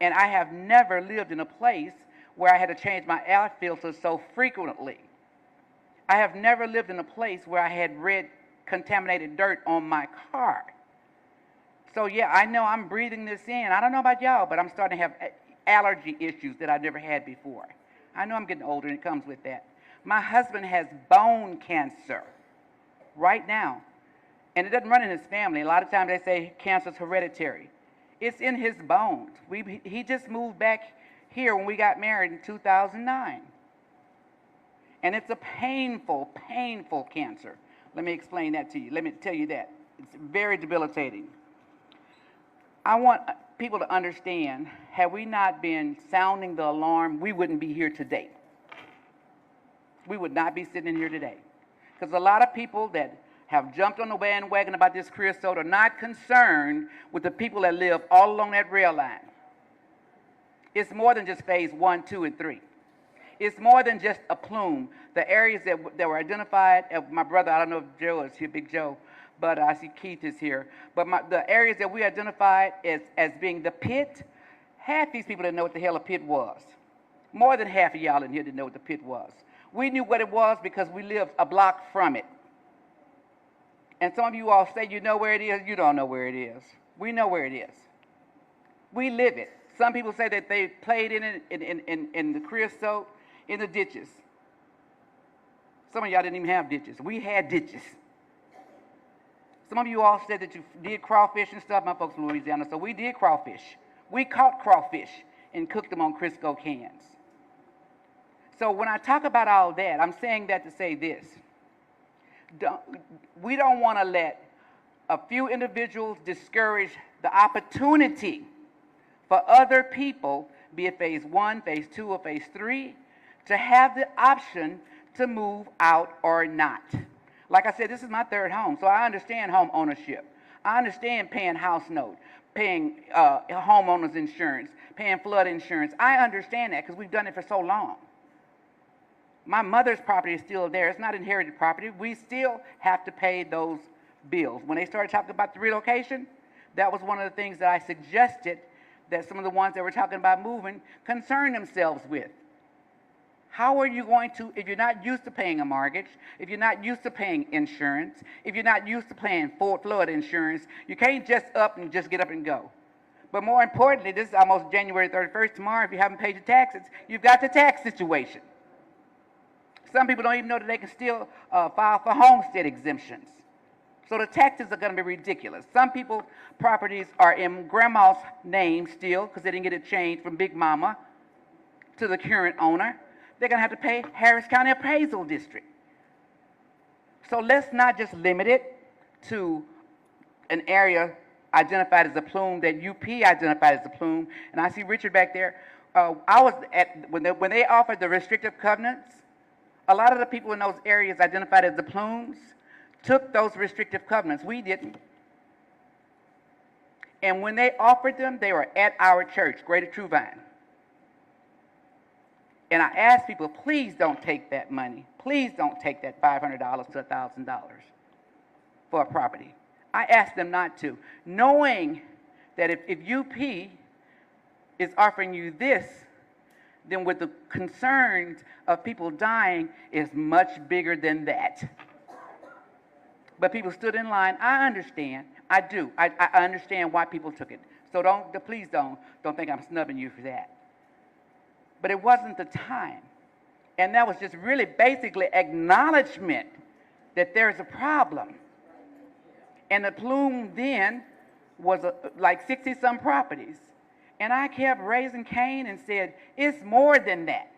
and I have never lived in a place where I had to change my air filter so frequently. I have never lived in a place where I had red contaminated dirt on my car. So yeah, I know I'm breathing this in. I don't know about y'all, but I'm starting to have allergy issues that I never had before. I know I'm getting older and it comes with that. My husband has bone cancer right now, and it doesn't run in his family. A lot of times they say cancer's hereditary. It's in his bones. He just moved back here when we got married in 2009. And it's a painful, painful cancer. Let me explain that to you. Let me tell you that. It's very debilitating. I want people to understand, had we not been sounding the alarm, we wouldn't be here today. We would not be sitting in here today. Because a lot of people that have jumped on the bandwagon about this creosote are not concerned with the people that live all along that rail line. It's more than just phase 1, 2, and 3. It's more than just a plume. The areas that were identified, my brother, I don't know if Joe is here, Big Joe, but I see Keith is here. But the areas that we identified as being the pit, half these people didn't know what the hell a pit was. More than half of y'all in here didn't know what the pit was. We knew what it was because we lived a block from it. And some of you all say you know where it is. You don't know where it is. We know where it is. We live it. Some people say that they played in it in the creosote in the ditches. Some of y'all didn't even have ditches. We had ditches. Some of you all said that you did crawfish and stuff. My folks from Louisiana, so we did crawfish. We caught crawfish and cooked them on Crisco cans. So when I talk about all that, I'm saying that to say this. We don't want to let a few individuals discourage the opportunity for other people, be it phase 1, phase 2, or phase 3, to have the option to move out or not. Like I said, this is my third home, so I understand home ownership. I understand paying house note, paying homeowners insurance, paying flood insurance. I understand that because we've done it for so long. My mother's property is still there. It's not inherited property. We still have to pay those bills. When they started talking about the relocation, that was one of the things that I suggested that some of the ones that were talking about moving concern themselves with. How are you going to, if you're not used to paying a mortgage, if you're not used to paying insurance, if you're not used to paying flood insurance, you can't just get up and go. But more importantly, this is almost January 31st tomorrow. If you haven't paid your taxes, you've got the tax situation. Some people don't even know that they can still file for homestead exemptions. So the taxes are going to be ridiculous. Some people's properties are in grandma's name still because they didn't get it changed from Big Mama to the current owner. They're going to have to pay Harris County Appraisal District. So let's not just limit it to an area identified as a plume that UP identified as a plume. And I see Richard back there. I was at, when they offered the restrictive covenants, a lot of the people in those areas identified as the plumes took those restrictive covenants. We didn't. And when they offered them, they were at our church, Greater Truvine. And I asked people, please don't take that money. Please don't take that $500 to $1,000 for a property. I asked them not to, knowing that if UP is offering you this, then with the concerns of people dying is much bigger than that. But people stood in line. I understand. I do. I understand why people took it. So please don't think I'm snubbing you for that. But it wasn't the time. And that was just really basically acknowledgement that there's a problem. And the plume then was like 60-some properties. And I kept raising Cain and said, it's more than that.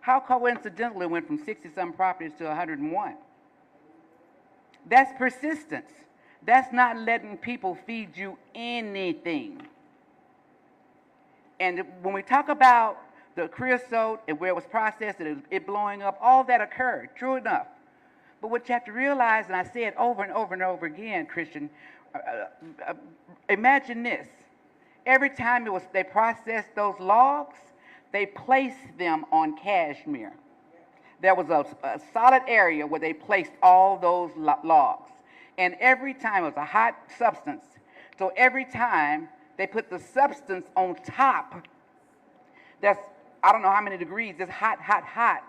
How coincidentally it went from 60-some properties to 101? That's persistence. That's not letting people feed you anything. And when we talk about the creosote and where it was processed and it blowing up, all that occurred, true enough. But what you have to realize, and I say it over and over and over again, Christian, imagine this. Every time they processed those logs, they placed them on cashmere. There was a solid area where they placed all those logs. And every time it was a hot substance. So every time they put the substance on top, that's, I don't know how many degrees, it's hot, hot, hot.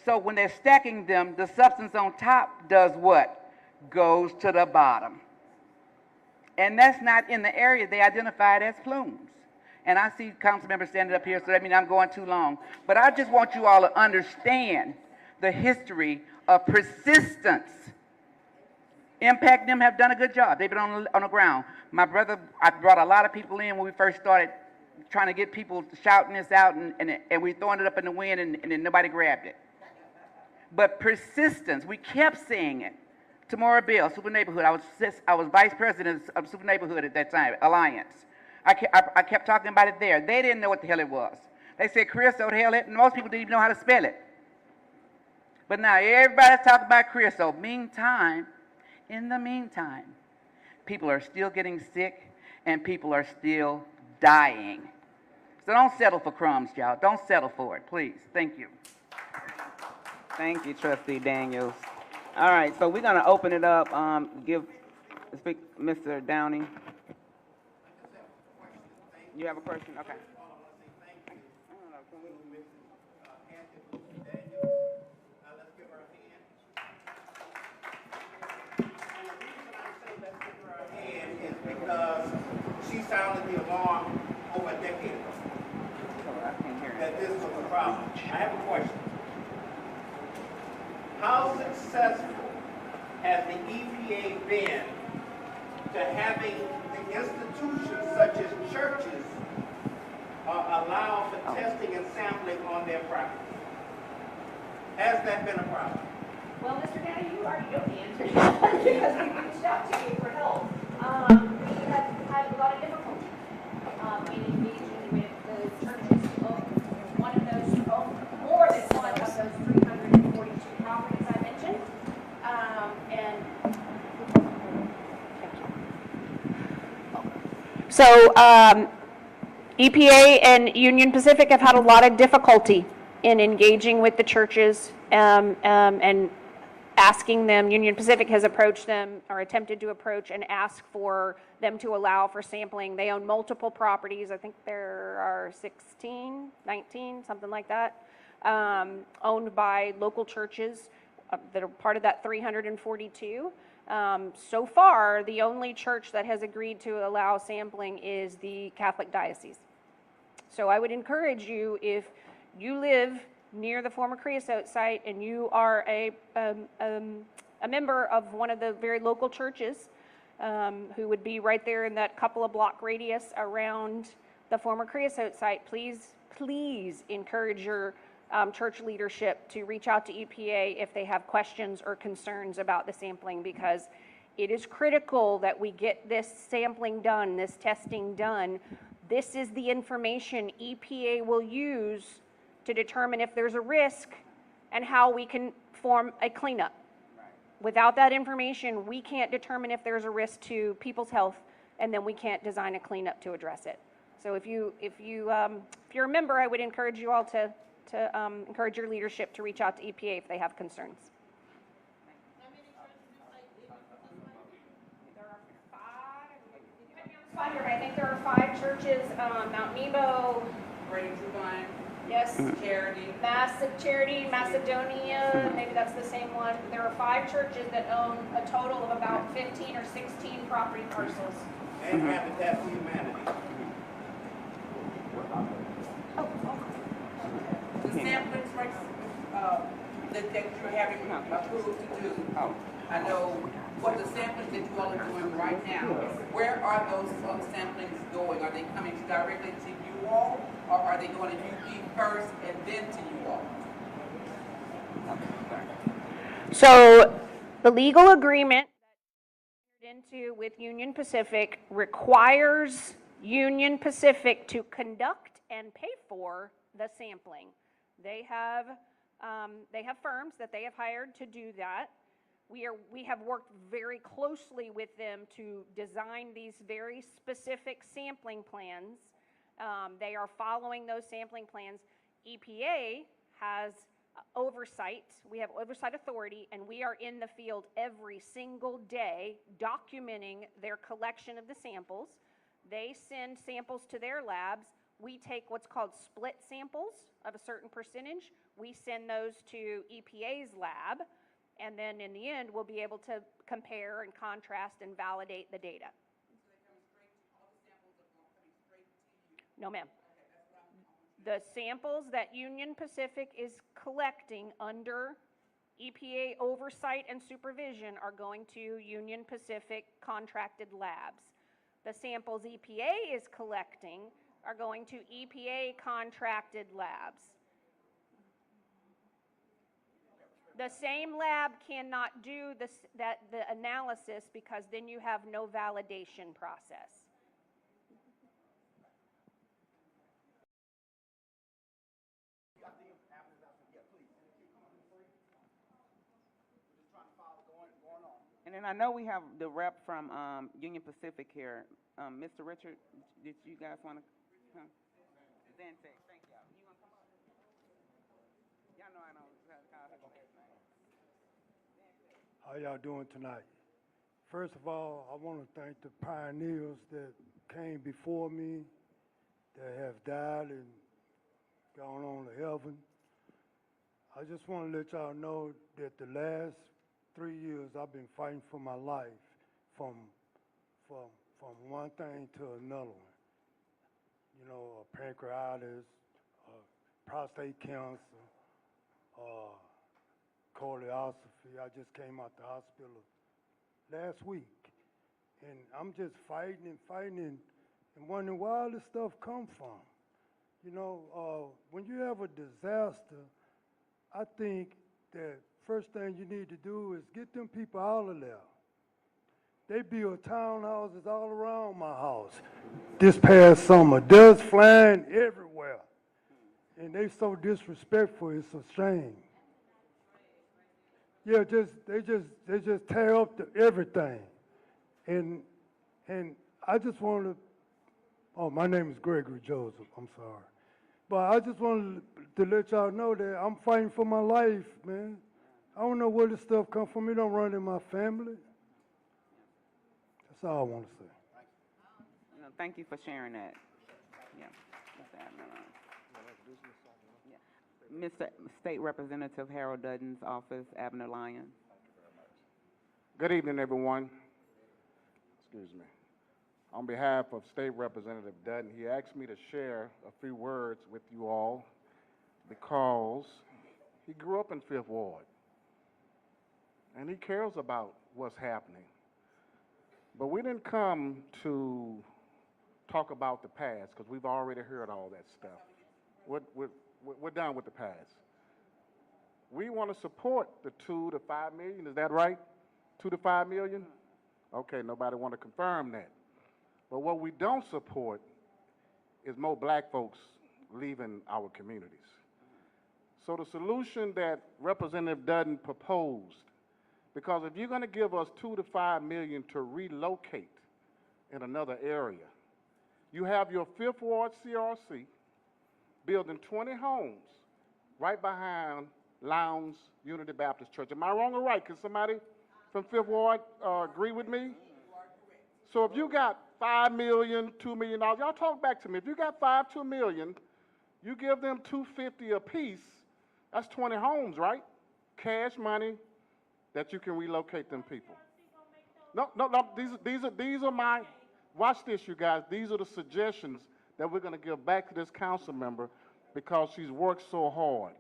So when they're stacking them, the substance on top does what? Goes to the bottom. And that's not in the area they identified as plumes. And I see council members standing up here, so that means I'm going too long. But I just want you all to understand the history of persistence. Impact them have done a good job. They've been on the ground. My brother, I brought a lot of people in when we first started trying to get people shouting this out, and we throwing it up in the wind, and then nobody grabbed it. But persistence, we kept saying it. Tamora Bill, Super Neighborhood. I was vice president of Super Neighborhood at that time, Alliance. I kept talking about it there. They didn't know what the hell it was. They said creosote, hell, and most people didn't even know how to spell it. But now everybody's talking about creosote. In the meantime, people are still getting sick and people are still dying. So don't settle for crumbs, y'all. Don't settle for it, please. Thank you.
Thank you, Trustee Daniels. All right, so we're going to open it up. Speak, Mr. Downey. You have a question? Okay.
she sounded the alarm over a decade ago that this was a problem. I have a question. How successful has the EPA been to having the institutions such as churches allow for testing and sampling on their property? Has that been a problem?
Well, Mr. Daddy, you already know the answer to that because we reached out to you for help. We have had a lot of difficulty in engaging with the churches who own one of those, more than one of those 342 properties I mentioned. So EPA and Union Pacific have had a lot of difficulty in engaging with the churches and asking them. Union Pacific has approached them or attempted to approach and ask for them to allow for sampling. They own multiple properties. I think there are 16, 19, something like that, owned by local churches that are part of that 342. So far, the only church that has agreed to allow sampling is the Catholic Diocese. So I would encourage you, if you live near the former creosote site and you are a member of one of the very local churches who would be right there in that couple of block radius around the former creosote site, please encourage your church leadership to reach out to EPA if they have questions or concerns about the sampling, because it is critical that we get this sampling done, this testing done. This is the information EPA will use to determine if there's a risk and how we can form a cleanup. Without that information, we can't determine if there's a risk to people's health, and then we can't design a cleanup to address it. So if you're a member, I would encourage you all to encourage your leadership to reach out to EPA if they have concerns. There are 5. You might be on the spot here, but I think there are 5 churches. Mount Nebo. Yes. Charity, Macedonia, maybe that's the same one. There are 5 churches that own a total of about 15 or 16 property parcels.
And Habitat for Humanity.
The sampling tracks that you're having approved to do. I know what the samplings that you all are doing right now. Where are those samplings going? Are they coming directly to you all, or are they going to UP first and then to you all?
So the legal agreement that entered into with Union Pacific requires Union Pacific to conduct and pay for the sampling. They have firms that they have hired to do that. We have worked very closely with them to design these very specific sampling plans. They are following those sampling plans. EPA has oversight. We have oversight authority, and we are in the field every single day documenting their collection of the samples. They send samples to their labs. We take what's called split samples of a certain percentage. We send those to EPA's lab, and then in the end, we'll be able to compare and contrast and validate the data. No, ma'am. The samples that Union Pacific is collecting under EPA oversight and supervision are going to Union Pacific contracted labs. The samples EPA is collecting are going to EPA contracted labs. The same lab cannot do the analysis because then you have no validation process.
And then I know we have the rep from Union Pacific here. Mr. Richard, did you guys want to come? Thank y'all. You want to come up? Y'all know I don't call his last name.
How y'all doing tonight? First of all, I want to thank the pioneers that came before me, that have died and gone on to heaven. I just want to let y'all know that the last 3 years I've been fighting for my life from from one thing to another one. You know, pancreatitis, prostate cancer, choleoscopy. I just came out the hospital last week. And I'm just fighting and wondering where all this stuff come from. You know, when you have a disaster, I think that first thing you need to do is get them people out of there. They build townhouses all around my house this past summer. Dust flying everywhere. And they so disrespectful, it's a shame. Yeah, they just tear up everything. And I just want to, oh, my name is Gregory Joseph, I'm sorry. But I just wanted to let y'all know that I'm fighting for my life, man. I don't know where this stuff come from. It don't run in my family. That's all I want to say.
No, thank you for sharing that. Yeah. Mr. State Representative Harold Dutton's office, Abner Lyons.
Good evening, everyone. Excuse me. On behalf of State Representative Dutton, he asked me to share a few words with you all because he grew up in Fifth Ward and he cares about what's happening. But we didn't come to talk about the past because we've already heard all that stuff. We're done with the past. We want to support the 2 to 5 million, is that right? 2 to 5 million? Okay, nobody want to confirm that. But what we don't support is more black folks leaving our communities. So the solution that Representative Dutton proposed, because if you're going to give us 2 to 5 million to relocate in another area, you have your Fifth Ward CRC building 20 homes right behind Lowndes Unity Baptist Church. Am I wrong or right? Can somebody from Fifth Ward agree with me? So if you got $5 million, $2 million, y'all talk back to me. If you got $2 million, you give them $250 a piece, that's 20 homes, right? Cash money that you can relocate them people. No, these are my, watch this, you guys. These are the suggestions that we're going to give back to this council member because she's worked so hard.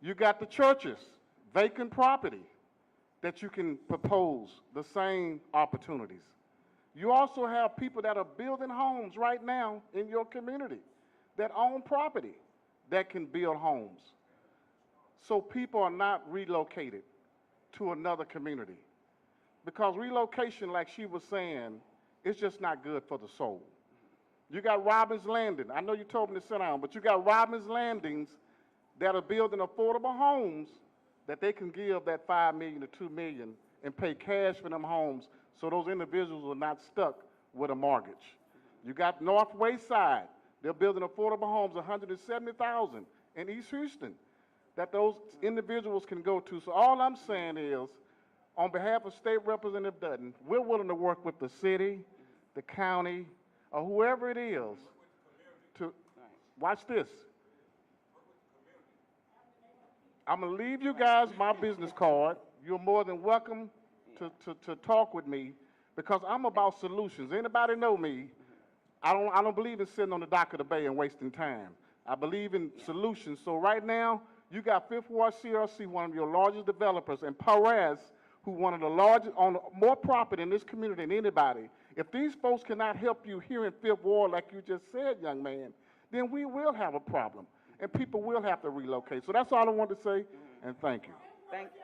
You got the churches, vacant property that you can propose the same opportunities. You also have people that are building homes right now in your community that own property that can build homes. So people are not relocated to another community. Because relocation, like she was saying, is just not good for the soul. You got Robbins Landing. I know you told me to sit down, but you got Robbins Landings that are building affordable homes that they can give that $5 million to $2 million and pay cash for them homes so those individuals are not stuck with a mortgage. You got Northwest Side. They're building affordable homes, $170,000 in East Houston that those individuals can go to. So all I'm saying is, on behalf of State Representative Dutton, we're willing to work with the city, the county, or whoever it is to, watch this. I'm going to leave you guys my business card. You're more than welcome to talk with me because I'm about solutions. Anybody know me? I don't believe in sitting on the dock of the bay and wasting time. I believe in solutions. So right now, you got Fifth Ward CRC, one of your largest developers, and Perez, who one of the largest, on more property in this community than anybody. If these folks cannot help you here in Fifth Ward, like you just said, young man, then we will have a problem, and people will have to relocate. So that's all I want to say, and thank you.
Thank you.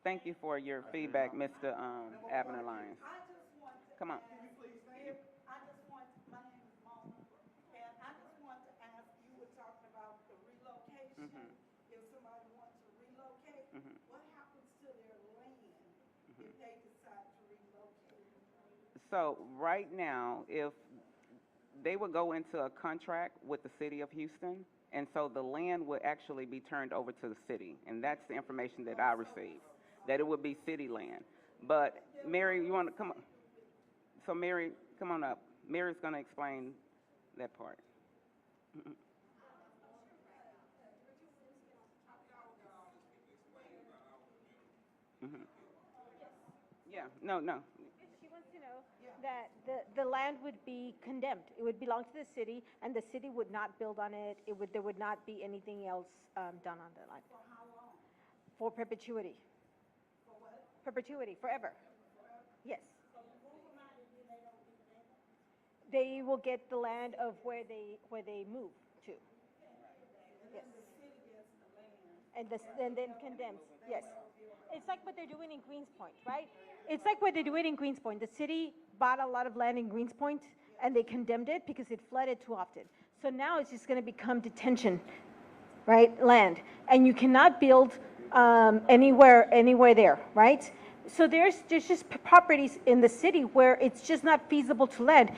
Thank you for your feedback, Mr. Abner Lyons. Come on.
If somebody wants to relocate, what happens to their land if they decide to relocate?
So right now, if they would go into a contract with the city of Houston, and so the land would actually be turned over to the city, and that's the information that I received, that it would be city land. But Mary, you want to come on? So Mary, come on up. Mary's going to explain that part. No, no.
She wants to know that the land would be condemned. It would belong to the city, and the city would not build on it. There would not be anything else done on the land. For how long? For perpetuity. For what? Perpetuity, forever. Yes. They will get the land of where they move to. Yes. And then condemns. Yes. It's like what they're doing in Greenspoint, right? It's like what they're doing in Greenspoint. The city bought a lot of land in Greenspoint, and they condemned it because it flooded too often. So now it's just going to become detention, right? Land, and you cannot build anywhere there, right? So there's just properties in the city where it's just not feasible to land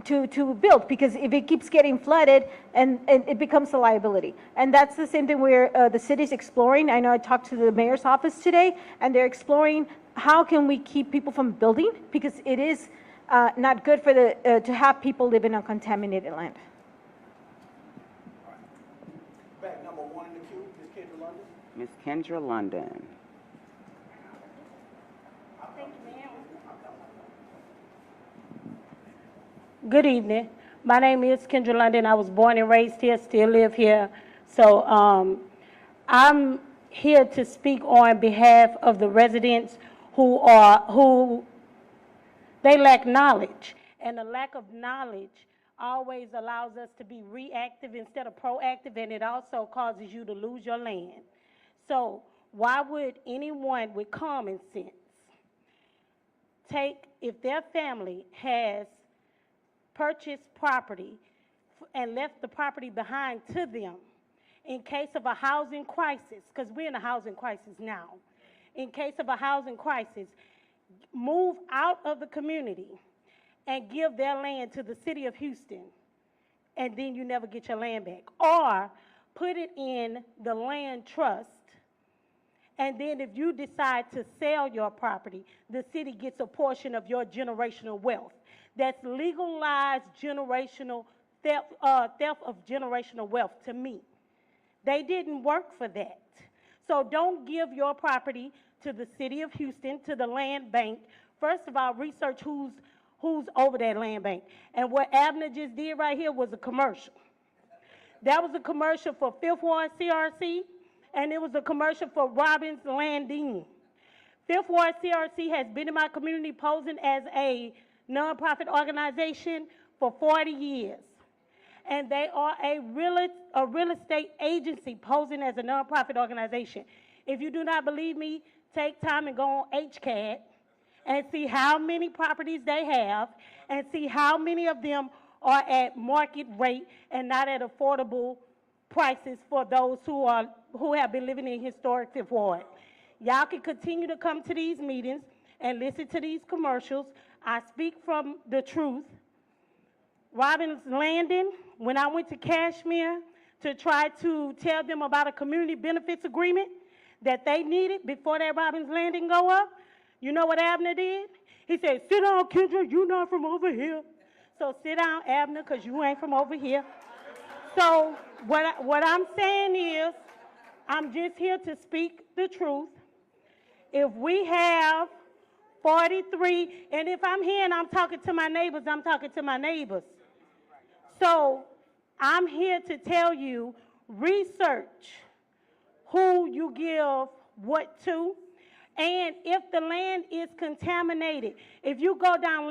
to build, because if it keeps getting flooded, and it becomes a liability. And that's the same thing where the city's exploring. I know I talked to the mayor's office today, and they're exploring how can we keep people from building, because it is not good for to have people living on contaminated land.
Back number 1 in the queue, Ms. Kendra London.
Ms. Kendra London.
Good evening. My name is Kendra London. I was born and raised here, still live here. So I'm here to speak on behalf of the residents who they lack knowledge. And the lack of knowledge always allows us to be reactive instead of proactive, and it also causes you to lose your land. So why would anyone with common sense if their family has purchased property and left the property behind to them in case of a housing crisis, because we're in a housing crisis now, in case of a housing crisis, move out of the community and give their land to the city of Houston, and then you never get your land back, or put it in the land trust, and then if you decide to sell your property, the city gets a portion of your generational wealth. That's legalized generational theft of generational wealth to me. They didn't work for that. So don't give your property to the city of Houston, to the land bank. First of all, research who's over that land bank. And what Abner just did right here was a commercial. That was a commercial for Fifth Ward CRC, and it was a commercial for Robbins Landing. Fifth Ward CRC has been in my community posing as a nonprofit organization for 40 years. And they are a real estate agency posing as a nonprofit organization. If you do not believe me, take time and go on HCAD and see how many properties they have and see how many of them are at market rate and not at affordable prices for those who have been living in historic Fifth Ward. Y'all can continue to come to these meetings and listen to these commercials. I speak from the truth. Robbins Landing, when I went to Kashmir to try to tell them about a community benefits agreement that they needed before that Robbins Landing go up, you know what Abner did? He said, sit down, Kendra, you're not from over here. So sit down, Abner, because you ain't from over here. So what I'm saying is, I'm just here to speak the truth. If we have 43, and if I'm here and I'm talking to my neighbors, I'm talking to my neighbors. So I'm here to tell you, research who you give what to, and if the land is contaminated. If you go down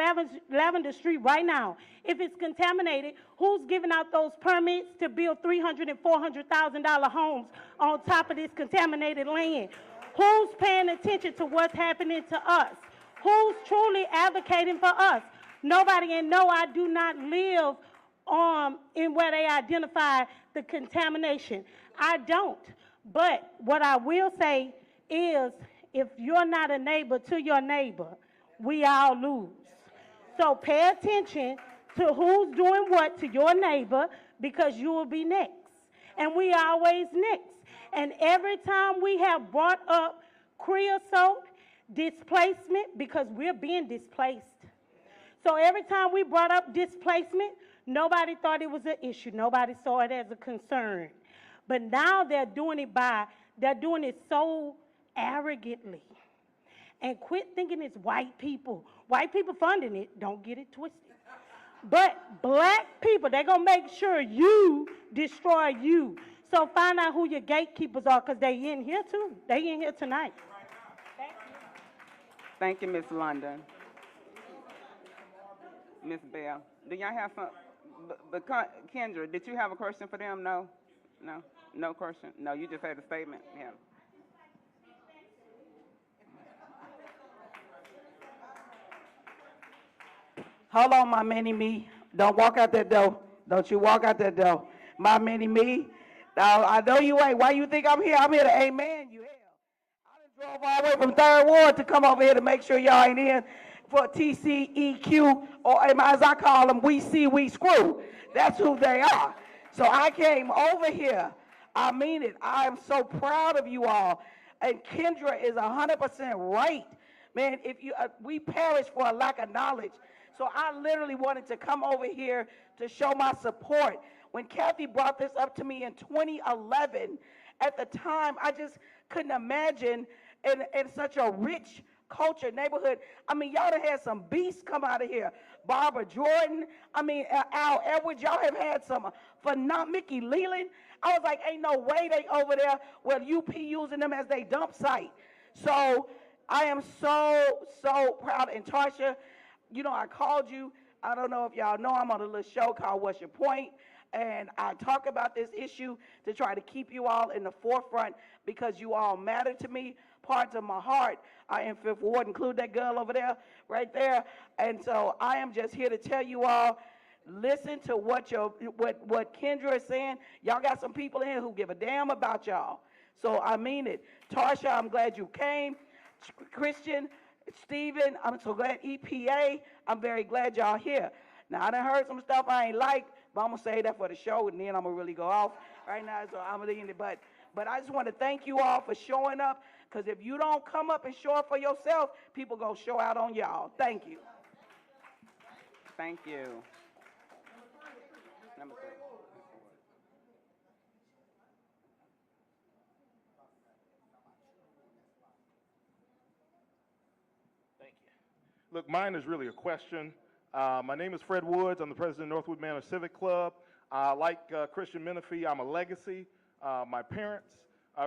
Lavender Street right now, if it's contaminated, who's giving out those permits to build $300,000 and $400,000 homes on top of this contaminated land? Who's paying attention to what's happening to us? Who's truly advocating for us? Nobody. And no, I do not live in where they identify the contamination. I don't. But what I will say is, if you're not a neighbor to your neighbor, we all lose. So pay attention to who's doing what to your neighbor, because you will be next. And we always next. And every time we have brought up creosote, displacement, because we're being displaced. So every time we brought up displacement, nobody thought it was an issue. Nobody saw it as a concern. But now they're doing it so arrogantly. and quit thinking it's white people. White people funding it, don't get it twisted. But black people, they're going to make sure you destroy you. So find out who your gatekeepers are, because they in here too. They in here tonight.
Thank you, Ms. London. Ms. Bell, do y'all have some, Kendra, did you have a question for them? No? No? No question? No, you just had a statement? Yeah.
Hold on, my mini-me. Don't walk out that door. Don't you walk out that door. My mini-me. Now, I know you ain't. Why you think I'm here? I'm here to amen you. Hell, I done drove all the way from 3rd Ward to come over here to make sure y'all ain't in for TCEQ, or as I call them, we see, we screw. That's who they are. So I came over here. I mean it. I am so proud of you all. And Kendra is 100% right. Man, if you we perish for a lack of knowledge. So I literally wanted to come over here to show my support. When Kathy brought this up to me in 2011, at the time, I just couldn't imagine in such a rich culture, neighborhood. I mean, y'all done had some beasts come out of here. Barbara Jordan, I mean, Al Edwards, y'all have had some phenomenal, Mickey Leland. I was like, ain't no way they over there with UP using them as they dump site. So I am so proud. And Tarsha, you know, I called you. I don't know if y'all know, I'm on a little show called What's Your Point? And I talk about this issue to try to keep you all in the forefront because you all matter to me, parts of my heart. I am 5th Ward, include that girl over there, right there. And so I am just here to tell you all, listen to what Kendra is saying. Y'all got some people in here who give a damn about y'all. So I mean it. Tarsha, I'm glad you came. Christian, Stephen, I'm so glad. EPA, I'm very glad y'all here. Now, I done heard some stuff I ain't like, but I'm going to say that for the show, and then I'm going to really go off right now, so I'm going to end it. But I just want to thank you all for showing up, because if you don't come up and show up for yourself, people going to show out on y'all. Thank you.
Thank you. Number 3.
Look, mine is really a question. My name is Fred Woods. I'm the president of Northwood Manor Civic Club. Like Christian Menifee, I'm a legacy. My parents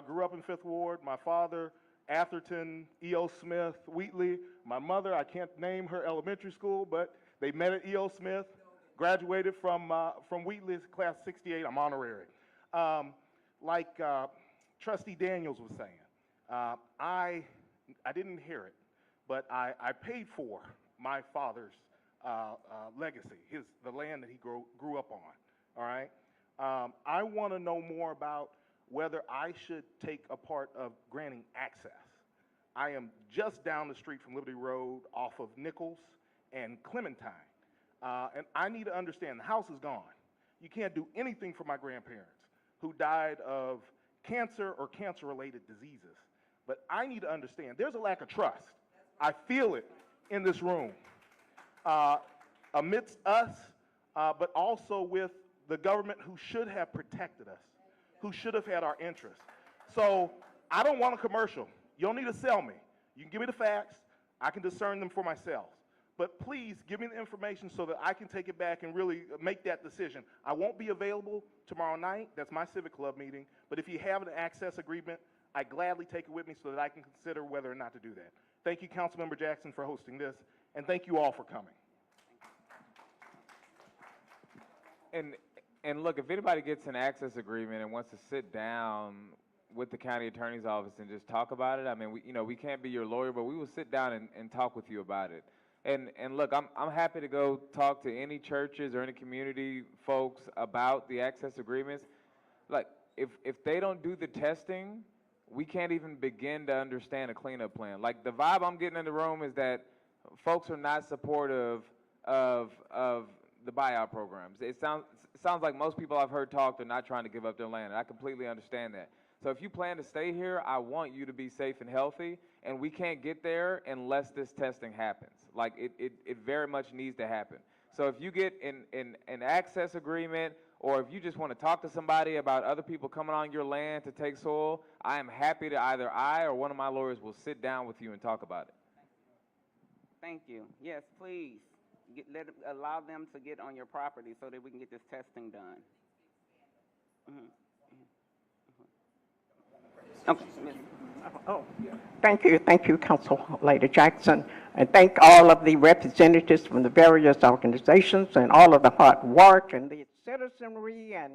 grew up in 5th Ward. My father, Atherton, E.O. Smith, Wheatley. My mother, I can't name her elementary school, but they met at E.O. Smith, graduated from Wheatley's class 68. I'm honorary. Like Trustee Daniels was saying, I didn't hear it, but I paid for my father's legacy, the land that he grew up on, all right? I want to know more about whether I should take a part of granting access. I am just down the street from Liberty Road off of Nichols and Clementine, and I need to understand, the house is gone. You can't do anything for my grandparents who died of cancer or cancer-related diseases, but I need to understand, there's a lack of trust. I feel it in this room, amidst us, but also with the government who should have protected us, who should have had our interests. So I don't want a commercial. You don't need to sell me. You can give me the facts. I can discern them for myself. But please give me the information so that I can take it back and really make that decision. I won't be available tomorrow night. That's my Civic Club meeting. But if you have an access agreement, I gladly take it with me so that I can consider whether or not to do that. Thank you, Councilmember Jackson, for hosting this, and thank you all for coming.
And look, if anybody gets an access agreement and wants to sit down with the county attorney's office and just talk about it, I mean, we can't be your lawyer, but we will sit down and talk with you about it. And look, I'm happy to go talk to any churches or any community folks about the access agreements. Like, if they don't do the testing, we can't even begin to understand a cleanup plan. Like, the vibe I'm getting in the room is that folks are not supportive of the buyout programs. It sounds like most people I've heard talk are not trying to give up their land, and I completely understand that. So if you plan to stay here, I want you to be safe and healthy, and we can't get there unless this testing happens. Like, it very much needs to happen. So if you get an access agreement, or if you just want to talk to somebody about other people coming on your land to take soil, I am happy to either I or one of my lawyers will sit down with you and talk about it.
Thank you. Yes, please, allow them to get on your property so that we can get this testing done. Okay, Ms.
Oh, thank you, Council Lady Jackson, and thank all of the representatives from the various organizations and all of the hard work and the citizenry, and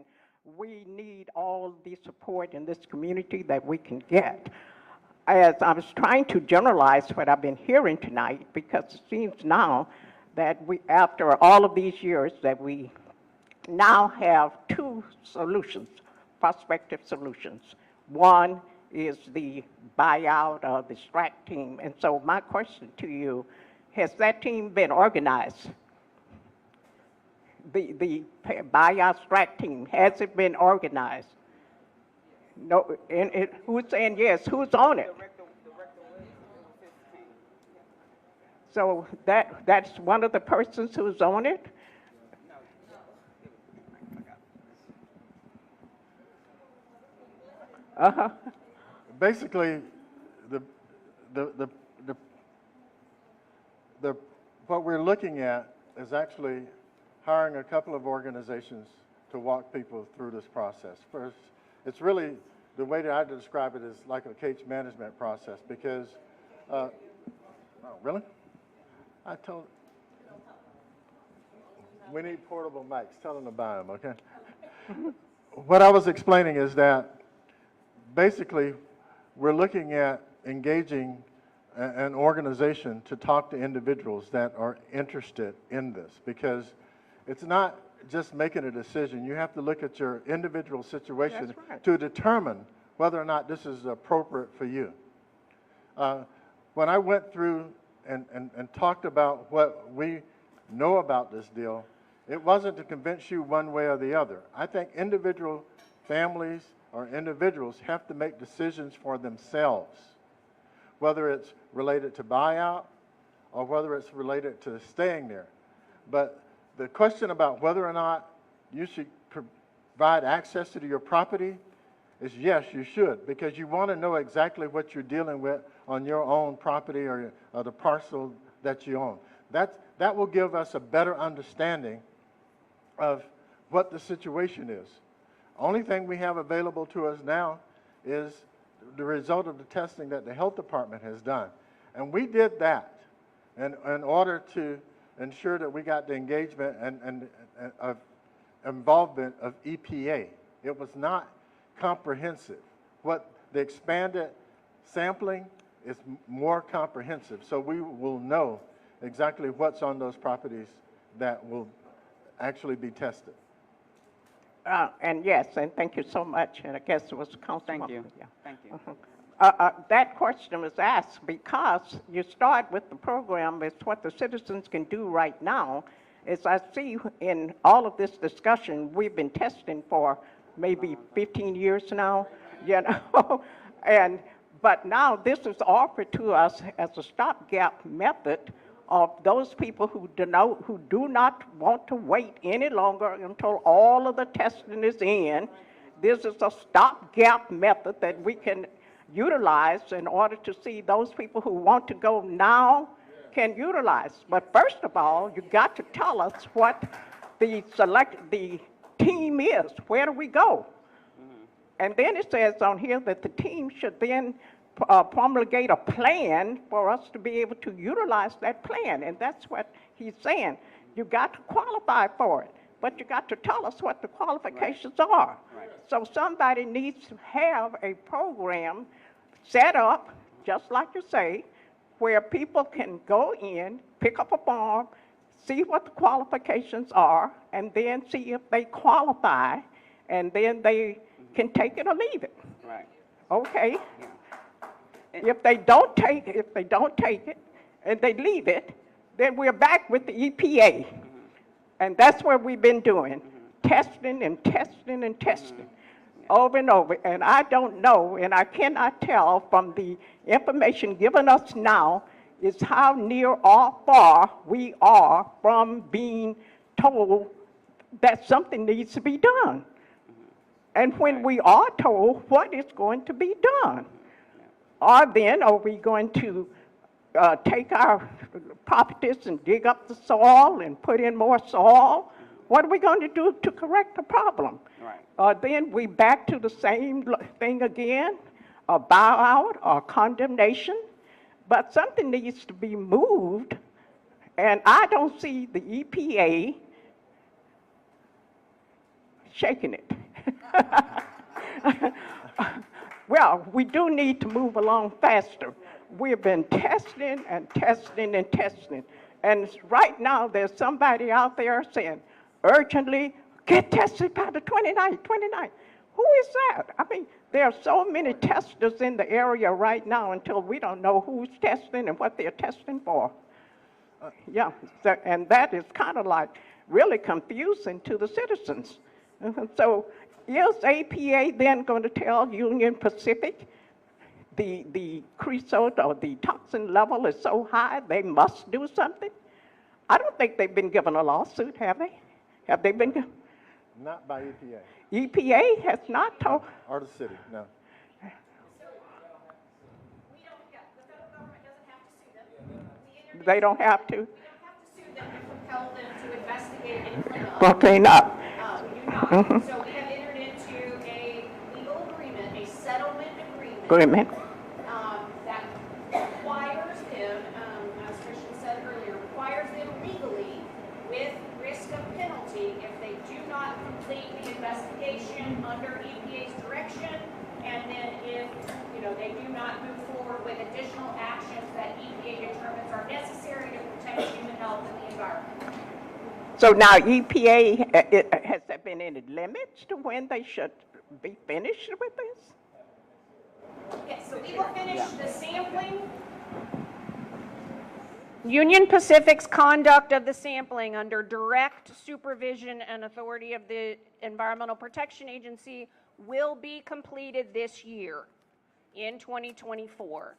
we need all the support in this community that we can get. As I was trying to generalize what I've been hearing tonight, because it seems now that after all of these years, that we now have two solutions, prospective solutions. One is the buyout of the STRAC team. And so my question to you, has that team been organized? The buyout STRAC team, has it been organized? No, and who's saying yes? Who's on it? So that's one of the persons who's on it? Uh-huh.
Basically, what we're looking at is actually hiring a couple of organizations to walk people through this process. First, it's really, the way that I describe it is like a case management process because, oh, really? I told, we need portable mics. Tell them to buy them, okay? What I was explaining is that basically we're looking at engaging an organization to talk to individuals that are interested in this because it's not just making a decision. You have to look at your individual situation to determine whether or not this is appropriate for you. When I went through and talked about what we know about this deal, it wasn't to convince you one way or the other. I think individual families or individuals have to make decisions for themselves, whether it's related to buyout or whether it's related to staying there. But the question about whether or not you should provide access to your property is yes, you should, because you want to know exactly what you're dealing with on your own property or the parcel that you own. That will give us a better understanding of what the situation is. Only thing we have available to us now is the result of the testing that the health department has done. And we did that in order to ensure that we got the engagement and involvement of EPA. It was not comprehensive. What the expanded sampling is more comprehensive. So we will know exactly what's on those properties that will actually be tested.
And yes, and thank you so much. And I guess it was Councilmember.
Thank you.
Yeah.
Thank you.
That question was asked because you start with the program is what the citizens can do right now. As I see in all of this discussion, we've been testing for maybe 15 years now, you know, but now this is offered to us as a stopgap method of those people who do not want to wait any longer until all of the testing is in. This is a stopgap method that we can utilize in order to see those people who want to go now can utilize. But first of all, you got to tell us what the team is. Where do we go? And then it says on here that the team should then promulgate a plan for us to be able to utilize that plan. And that's what he's saying. You got to qualify for it, but you got to tell us what the qualifications are. Right. So somebody needs to have a program set up, just like you say, where people can go in, pick up a form, see what the qualifications are, and then see if they qualify, and then they can take it or leave it.
Right.
Okay. Yeah. If they don't take it, and they leave it, then we're back with the EPA. And that's what we've been doing, testing and testing and testing, over and over. And I don't know, and I cannot tell from the information given us now, is how near or far we are from being told that something needs to be done. And when we are told what is going to be done, or then are we going to take our properties and dig up the soil and put in more soil? What are we going to do to correct the problem?
Right.
Then we back to the same thing again, a buyout or condemnation. But something needs to be moved, and I don't see the EPA shaking it. Well, we do need to move along faster. We've been testing and testing and testing. And right now, there's somebody out there saying, urgently, get tested by the 29th. Who is that? I mean, there are so many testers in the area right now until we don't know who's testing and what they're testing for. Yeah, and that is kind of like really confusing to the citizens. So is APA then going to tell Union Pacific the creosote or the toxin level is so high they must do something? I don't think they've been given a lawsuit, have they? Have they been?
Not by EPA.
EPA has not told.
Or the city, no.
They don't have to.
We don't have to sue them and compel them to investigate and clean up.
Well, clean up.
We do not. So we have entered into a legal agreement, a settlement agreement. That requires them, as Christian said earlier, requires them legally with risk of penalty if they do not complete the investigation under EPA's direction, and then if they do not move forward with additional actions that EPA determines are necessary to protect human health and the environment.
So now EPA, has there been any limits to when they should be finished with this?
Yes, so we will finish the sampling. Union Pacific's conduct of the sampling under direct supervision and authority of the Environmental Protection Agency will be completed this year in 2024.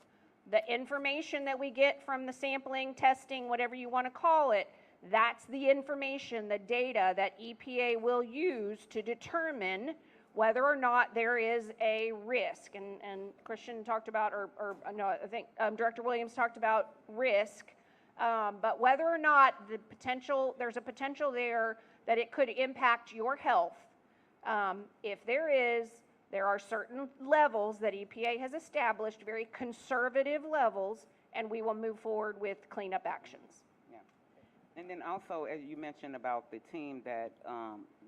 The information that we get from the sampling, testing, whatever you want to call it, that's the information, the data that EPA will use to determine whether or not there is a risk. And Christian talked about, or no, I think Director Williams talked about risk, but whether or not there's a potential there that it could impact your health. If there are certain levels that EPA has established, very conservative levels, and we will move forward with cleanup actions.
Yeah. And then also, as you mentioned about the team that,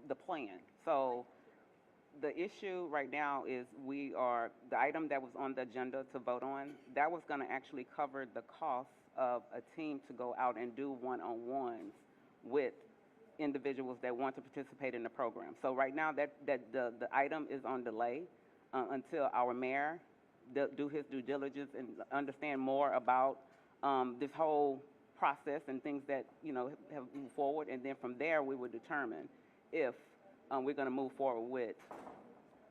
the plan. So the issue right now is the item that was on the agenda to vote on, that was gonna actually cover the cost of a team to go out and do one-on-ones with individuals that want to participate in the program. So right now, the item is on delay until our mayor do his due diligence and understand more about this whole process and things that have moved forward. And then from there, we would determine if we're going to move forward with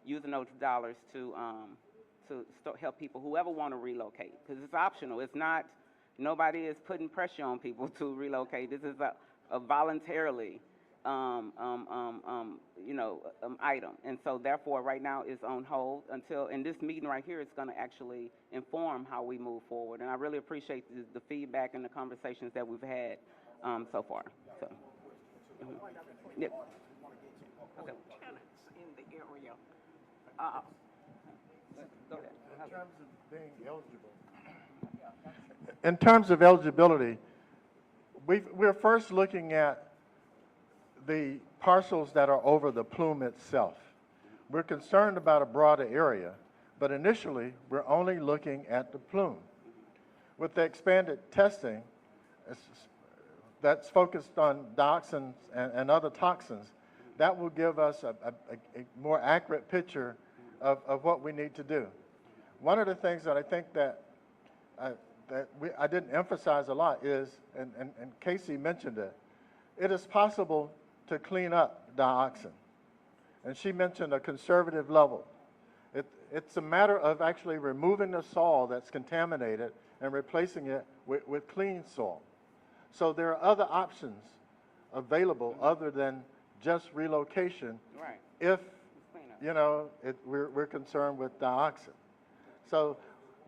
using those dollars to help people, whoever want to relocate, because it's optional. It's not. Nobody is putting pressure on people to relocate. This is a voluntarily, item. And so therefore, right now it's on hold until, and this meeting right here is going to actually inform how we move forward. And I really appreciate the feedback and the conversations that we've had so far. So, yeah. Okay.
In the area.
Go ahead.
In terms of being eligible. In terms of eligibility, we're first looking at the parcels that are over the plume itself. We're concerned about a broader area, but initially we're only looking at the plume. With the expanded testing that's focused on dioxins and other toxins, that will give us a more accurate picture of what we need to do. One of the things that I think that I didn't emphasize a lot is, and Casey mentioned it, it is possible to clean up dioxin. And she mentioned a conservative level. It's a matter of actually removing the soil that's contaminated and replacing it with clean soil. So there are other options available other than just relocation,
Right.
if we're concerned with dioxin. So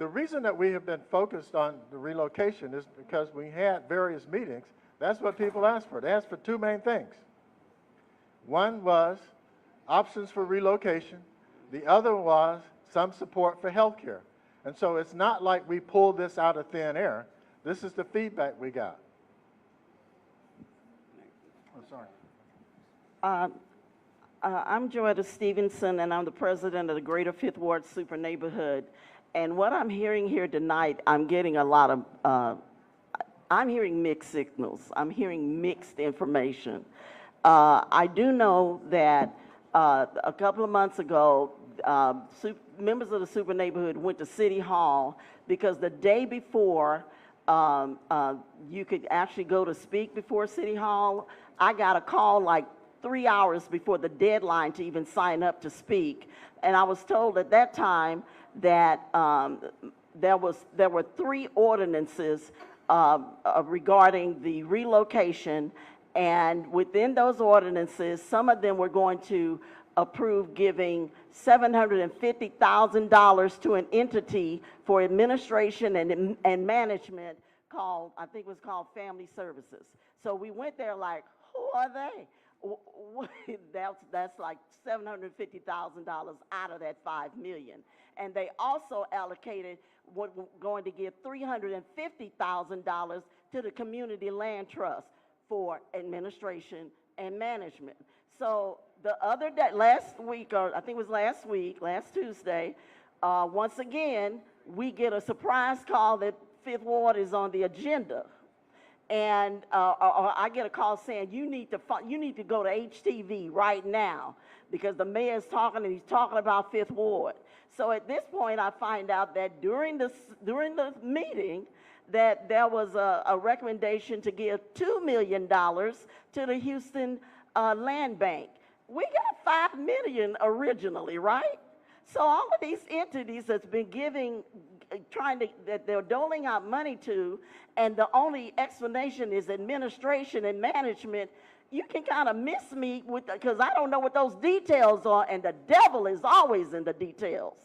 The reason that we have been focused on the relocation is because we had various meetings. That's what people asked for. They asked for two main things. One was options for relocation. The other was some support for health care. And so it's not like we pulled this out of thin air. This is the feedback we got. Oh, sorry.
I'm Joetta Stevenson, and I'm the president of the Greater Fifth Ward Super Neighborhood. And what I'm hearing here tonight, I'm getting a lot of, I'm hearing mixed signals. I'm hearing mixed information. I do know that a couple of months ago, members of the Super Neighborhood went to City Hall because the day before you could actually go to speak before City Hall, I got a call like 3 hours before the deadline to even sign up to speak. And I was told at that time that there were 3 ordinances regarding the relocation, and within those ordinances, some of them were going to approve giving $750,000 to an entity for administration and management called, I think it was called Family Services. So we went there like, who are they? That's like $750,000 out of that $5 million. And they also allocated, going to give $350,000 to the Community Land Trust for administration and management. So the other day, last week, or I think it was last week, last Tuesday, once again, we get a surprise call that Fifth Ward is on the agenda. And or I get a call saying, you need to go to HTV right now because the mayor's talking and he's talking about Fifth Ward. So at this point, I find out that during the meeting, that there was a recommendation to give $2 million to the Houston Land Bank. We got $5 million originally, right? So all of these entities that's been giving, that they're doling out money to, and the only explanation is administration and management, you can kind of miss me with, because I don't know what those details are, and the devil is always in the details.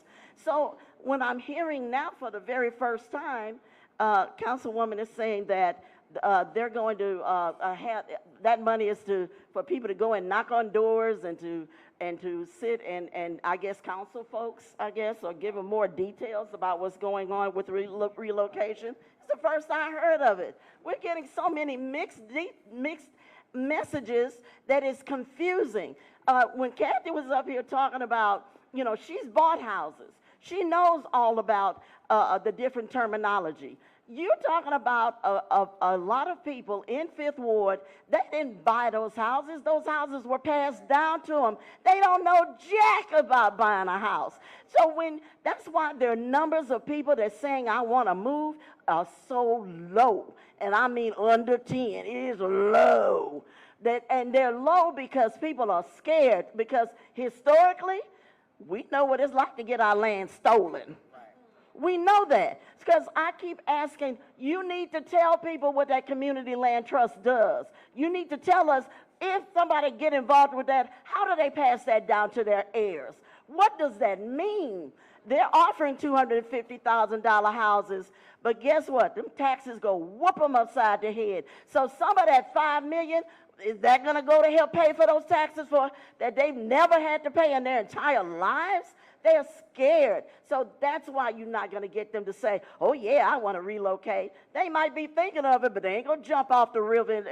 So when I'm hearing now for the very first time, Councilwoman is saying that they're going to have, that money is for people to go and knock on doors and to sit and I guess counsel folks, I guess, or give them more details about what's going on with relocation. It's the first I heard of it. We're getting so many mixed messages that is confusing. When Kathy was up here talking about, you know, she's bought houses. She knows all about the different terminology. You're talking about a lot of people in Fifth Ward, they didn't buy those houses. Those houses were passed down to them. They don't know jack about buying a house. So that's why their numbers of people that saying, I want to move, are so low. And I mean under 10. It is low. And they're low because people are scared, because historically, we know what it's like to get our land stolen. We know that. It's because I keep asking, you need to tell people what that Community Land Trust does. You need to tell us, if somebody get involved with that, how do they pass that down to their heirs? What does that mean? They're offering $250,000 houses, but guess what? Them taxes go whoop them upside the head. So some of that $5 million, is that going to go to help pay for those taxes that they've never had to pay in their entire lives? They're scared. So that's why you're not going to get them to say, oh, yeah, I want to relocate. They might be thinking of it, but they ain't going to jump off the river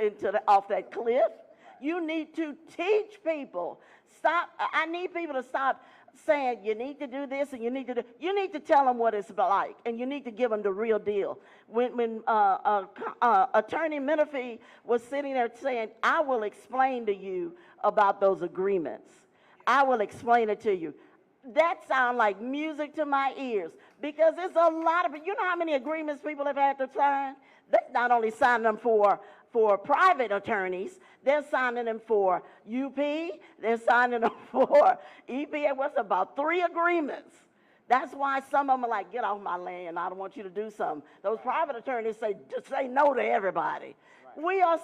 off that cliff. You need to teach people. I need people to stop saying you need to do this and you need to tell them what it's like, and you need to give them the real deal. When Attorney Menifee was sitting there saying, I will explain to you about those agreements. I will explain it to you. That sounds like music to my ears, because there's a lot of, you know how many agreements people have had to sign? They not only sign them for private attorneys, they're signing them for UP, they're signing them for EPA. What's about 3 agreements? That's why some of them are like, get off my land, I don't want you to do something. Those private attorneys just say no to everybody. Right.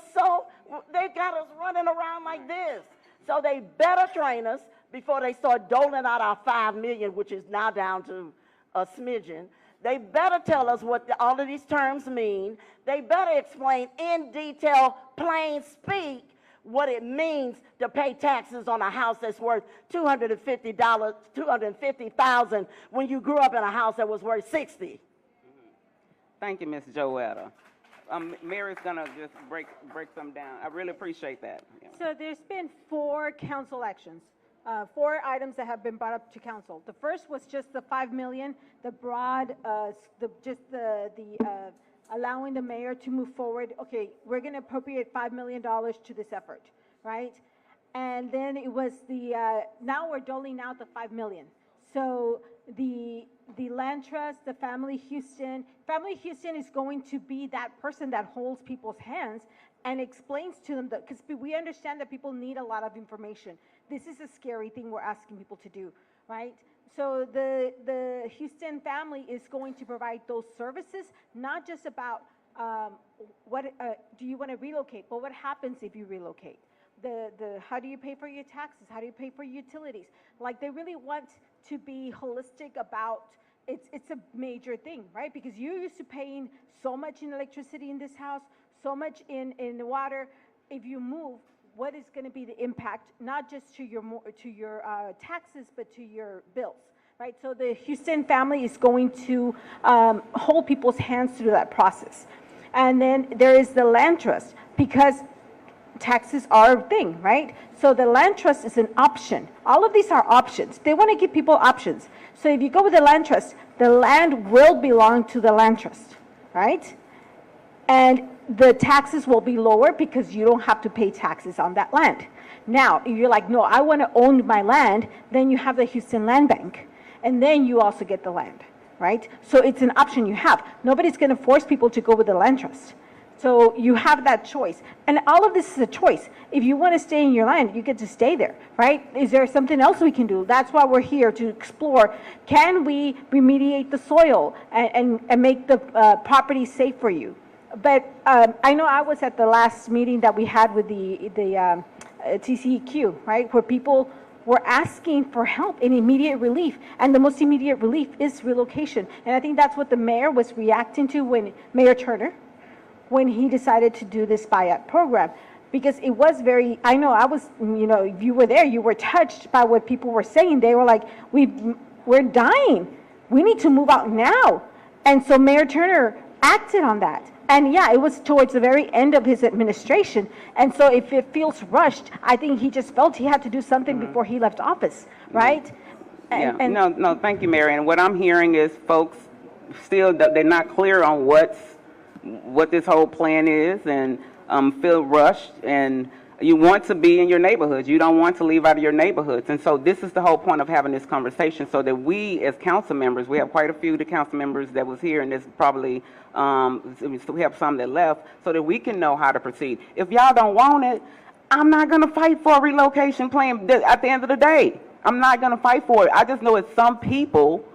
They got us running around like this. So they better train us before they start doling out our $5 million, which is now down to a smidgen. They better tell us what all of these terms mean. They better explain in detail, plain speak, what it means to pay taxes on a house that's worth $250, $250,000 when you grew up in a house that was worth 60.
Thank you, Ms. Joetta. Mary's gonna just break some down. I really appreciate that. Yeah.
So there's been 4 council actions, 4 items that have been brought up to council. The first was just the 5 million, the broad, allowing the mayor to move forward. Okay, we're going to appropriate $5 million to this effort, right? And then it was now we're doling out the 5 million. So the land trust, the Family Houston is going to be that person that holds people's hands and explains to them that, because we understand that people need a lot of information. This is a scary thing we're asking people to do, right? So the Houston family is going to provide those services, not just about do you want to relocate, but what happens if you relocate? How do you pay for your taxes? How do you pay for utilities? Like, they really want to be holistic about it's a major thing, right? Because you're used to paying so much in electricity in this house, so much in the water. If you move, what is going to be the impact, not just to your taxes, but to your bills, right? So the Houston family is going to hold people's hands through that process. And then there is the land trust, because taxes are a thing, right? So the land trust is an option. All of these are options. They want to give people options. So if you go with the land trust, the land will belong to the land trust, right? And the taxes will be lower because you don't have to pay taxes on that land. Now, if you're like, no, I want to own my land, then you have the Houston Land Bank, and then you also get the land, right? So it's an option you have. Nobody's going to force people to go with the land trust. So you have that choice. And all of this is a choice. If you want to stay in your land, you get to stay there, right? Is there something else we can do? That's why we're here, to explore, can we remediate the soil and make the property safe for you? But I know I was at the last meeting that we had with the TCEQ, right, where people were asking for help and immediate relief, and the most immediate relief is relocation. And I think that's what the mayor was reacting to, when Mayor Turner, when he decided to do this buyout program, because it was very, I know I was, if you were there, you were touched by what people were saying. They were like, we're dying. We need to move out now. And so Mayor Turner acted on that. And yeah, it was towards the very end of his administration. And so if it feels rushed, I think he just felt he had to do something before he left office, right? And
No, thank you, Mary. And what I'm hearing is folks still, they're not clear on what this whole plan is, and feel rushed, and you want to be in your neighborhoods. You don't want to leave out of your neighborhoods. And so this is the whole point of having this conversation, so that we as council members, we have quite a few of the council members that was here, and there's probably, we have some that left, so that we can know how to proceed. If y'all don't want it, I'm not going to fight for a relocation plan at the end of the day. I'm not going to fight for it. I just know that some people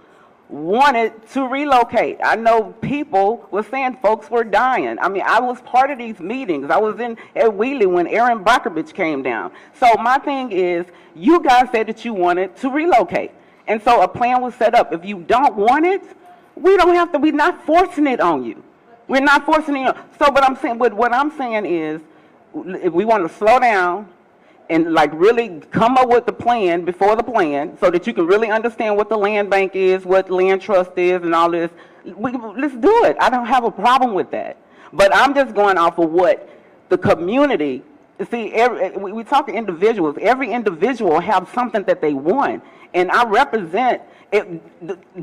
wanted to relocate. I know people were saying folks were dying. I mean, I was part of these meetings. I was at Wheelie when Aaron Brockovich came down. So my thing is, you guys said that you wanted to relocate. And so a plan was set up. If you don't want it, we're not forcing it on you. We're not forcing it on. So what I'm saying is, if we want to slow down and like really come up with the plan before the plan, so that you can really understand what the land bank is, what land trust is, and all this. Let's do it. I don't have a problem with that. But I'm just going off of what the community, see, we talk to individuals. Every individual have something that they want. And I represent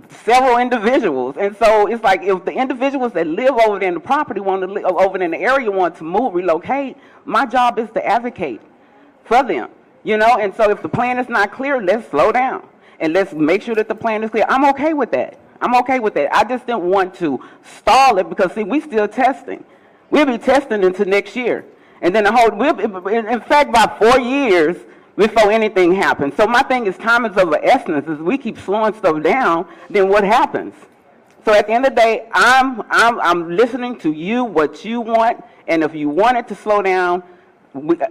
several individuals. And so it's like, if the individuals that live over there in the property want to live over there in the area, want to move, relocate, my job is to advocate for them, and so if the plan is not clear, let's slow down and let's make sure that the plan is clear. I'm okay with that. I just didn't want to stall it, because see, we still testing. We'll be testing into next year, and then in fact, about 4 years before anything happens. So my thing is, time is of the essence. As we keep slowing stuff down, then what happens? So at the end of the day, I'm listening to you, what you want, and if you want it to slow down,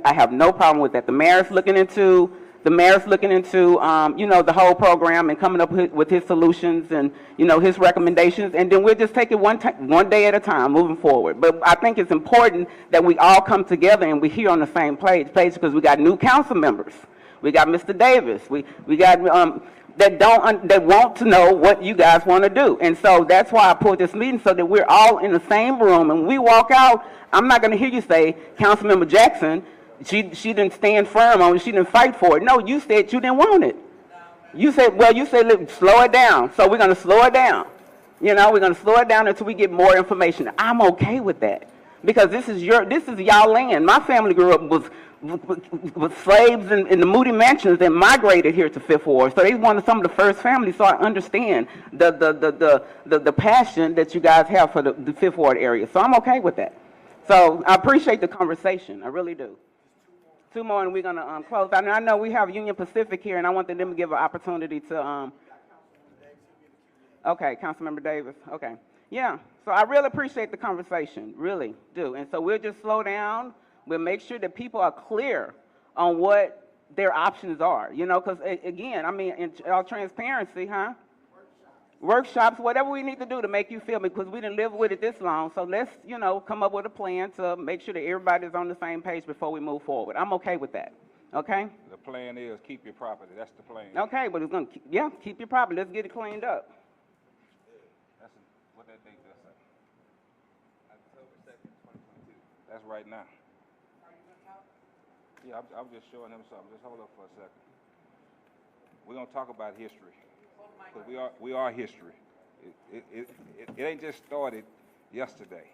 I have no problem with that. The mayor's looking into The mayor's looking into, you know, the whole program and coming up with his solutions and, you know, his recommendations. And then we'll just take it one day at a time moving forward. But I think it's important that we all come together and we're here on the same page because we got new council members. We got Mr. Davis. We got that want to know what you guys want to do. And so that's why I pulled this meeting so that we're all in the same room. And when we walk out, I'm not going to hear you say, Councilmember Jackson, she didn't stand firm on it, she didn't fight for it. No, you said you didn't want it. You said, well, you said, look, slow it down. So we're going to slow it down. You know, we're going to slow it down until we get more information. I'm okay with that because this is y'all land. My family grew up with slaves in the Moody Mansions and migrated here to Fifth Ward. So they were some of the first families, so I understand the passion that you guys have for the Fifth Ward area. So I'm okay with that. So I appreciate the conversation. I really do. Two more and we're going to close. I know we have Union Pacific here, and I want them to give an opportunity to, okay, Councilmember Davis, okay. Yeah, so I really appreciate the conversation, really do. And so we'll just slow down. We'll make sure that people are clear on what their options are, you know, because, again, I mean, in all transparency, workshops, whatever we need to do to make you feel, because we didn't live with it this long. So let's, you know, come up with a plan to make sure that everybody's on the same page before we move forward. I'm okay with that, okay?
The plan is keep your property. That's the plan.
Okay, but it's going to, yeah, keep your property. Let's get it cleaned up.
That's what that date does say. October 2nd, 2022. That's right now. Yeah, I'm just showing him something. Just hold up for a second. We're going to talk about history. Because we are history. It ain't just started yesterday.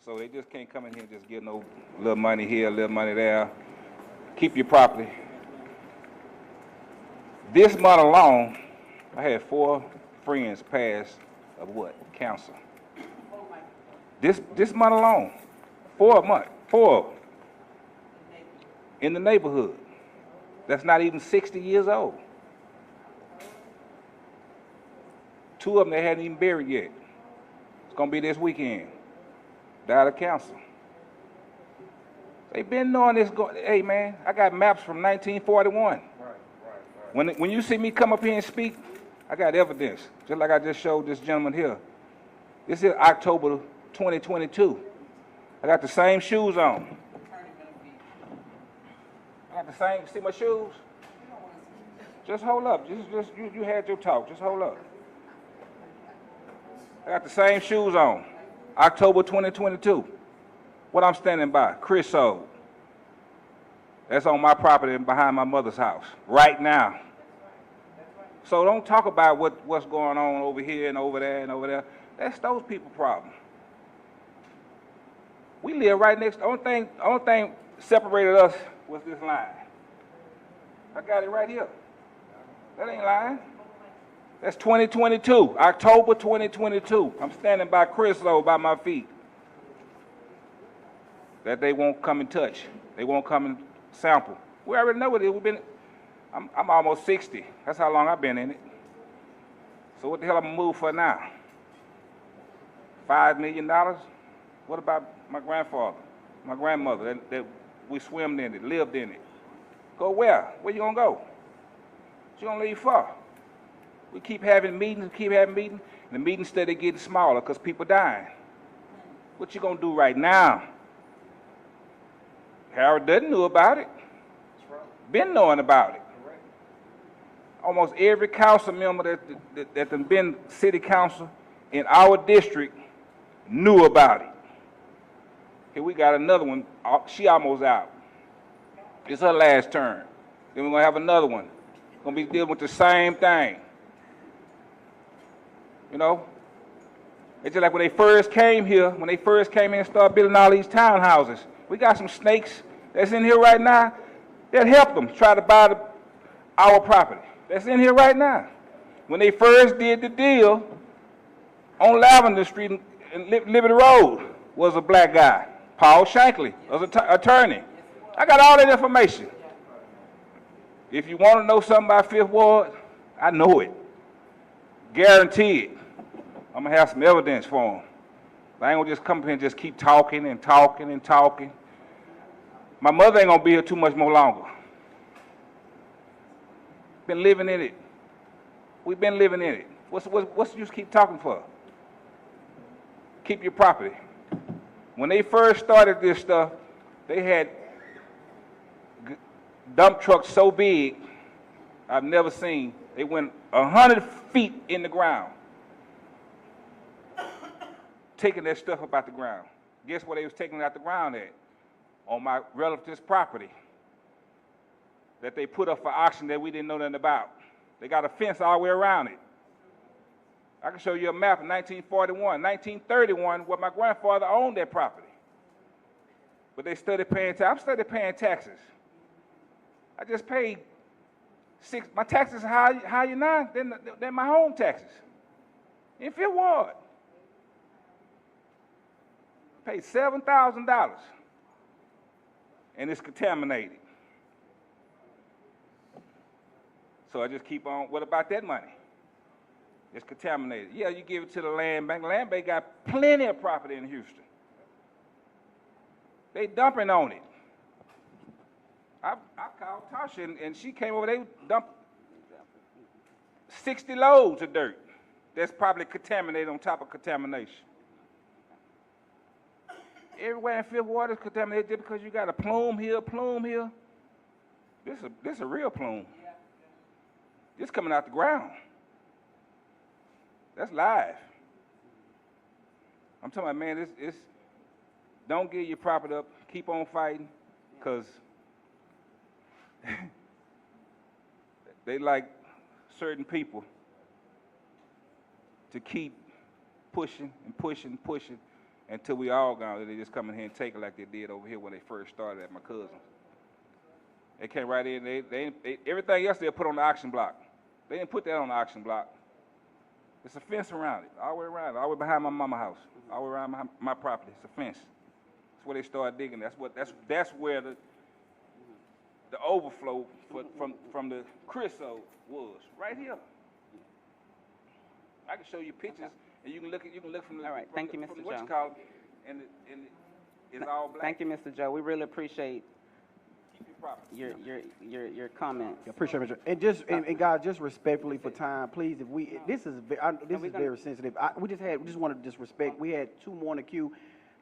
So they just can't come in here and just get no little money here, little money there. Keep your property. This month alone, I had 4 friends pass of what? Cancer. This month alone, 4 a month, 4 in the neighborhood. That's not even 60 years old. 2 of them they hadn't even buried yet. It's gonna be this weekend. Died of cancer. They've been knowing this. Hey man, I got maps from 1941. When you see me come up here and speak, I got evidence. Just like I just showed this gentleman here. This is October 2022. I got the same shoes on. I got the same. See my shoes? Just hold up. You had your talk. Just hold up. I got the same shoes on, October 2022. What I'm standing by, creosote. That's on my property and behind my mother's house, right now. So don't talk about what's going on over here and over there and over there. That's those people's problem. We live right next, the only thing separated us was this line. I got it right here. That ain't lying. That's 2022, October 2022. I'm standing by creosote by my feet. That they won't come and touch. They won't come and sample. We already know what it is. I'm almost 60. That's how long I've been in it. So what the hell I'm gonna move for now? $5 million? What about my grandfather, my grandmother, that we swimmed in it, lived in it? Go where? Where you gonna go? What you gonna leave for? We keep having meetings, and the meetings steady getting smaller because people dying. What you gonna do right now? Harold doesn't know about it. Been knowing about it. Almost every council member that done been city council in our district knew about it. Here we got another one. She almost out. It's her last term. Then we're gonna have another one. Gonna be dealing with the same thing. You know, it's just like when they first came here, when they first came in and started building all these townhouses. We got some snakes that's in here right now that helped them try to buy our property. That's in here right now. When they first did the deal on Lavender Street and Liberty Road was a black guy, Paul Shankly, was an attorney. I got all that information. If you want to know something about Fifth Ward, I know it. Guaranteed. I'm going to have some evidence for them. I ain't going to just come up here and just keep talking and talking and talking. My mother ain't going to be here too much more longer. Been living in it. We've been living in it. What's the use keep talking for? Keep your property. When they first started this stuff, they had dump trucks so big I've never seen. They went 100 feet in the ground, taking that stuff up out the ground. Guess where they was taking it out the ground at? On my relative's property that they put up for auction that we didn't know nothing about. They got a fence all the way around it. I can show you a map of 1941, 1931, where my grandfather owned that property. But they started paying taxes. I started paying taxes. I just paid my taxes are higher now than my home taxes. In Fifth Ward. I paid $7,000. And it's contaminated. So I just keep on, what about that money? It's contaminated. Yeah, you give it to the land bank. The land bank got plenty of property in Houston. They dumping on it. I called Tarsha, and she came over, they dumped 60 loads of dirt that's probably contaminated on top of contamination. Everywhere in Fifth Ward is contaminated just because you got a plume here, plume here. This a real plume. This coming out the ground. That's live. I'm talking about, man, it's don't give your property up. Keep on fighting, because they like certain people to keep pushing and pushing and pushing until we all gone. They just come in here and take it like they did over here when they first started at my cousin's. They came right in. They everything else they'll put on the auction block. They didn't put that on the auction block. It's a fence around it, all the way around it, all the way behind my mama's house, all the way around my property. It's a fence. That's where they started digging. That's where the overflow from the creosote was, right here. I can show you pictures, and you can look from the.
All right, thank you, Mr.
From what
Joe.
you call it, and it's all black.
Thank you, Mr. Joe. We really appreciate
Keep your property.
your comments.
Yeah, appreciate it, Mr. And just and guys, just respectfully for time, please. If we this is very sensitive. We just want to just respect. We had two more in the queue.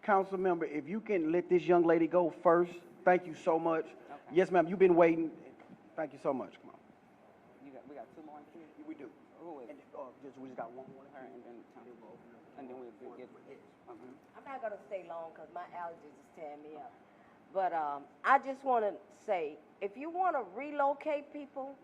Councilmember, if you can let this young lady go first, thank you so much. Okay. Yes, ma'am. You've been waiting. Thank you so much. Come on.
We got two more in queue.
We do.
Who is?
We just got one more.
Her and then we'll get.
I'm not going to stay long because my allergies is tearing me up. But I just want to say, if you want to relocate people,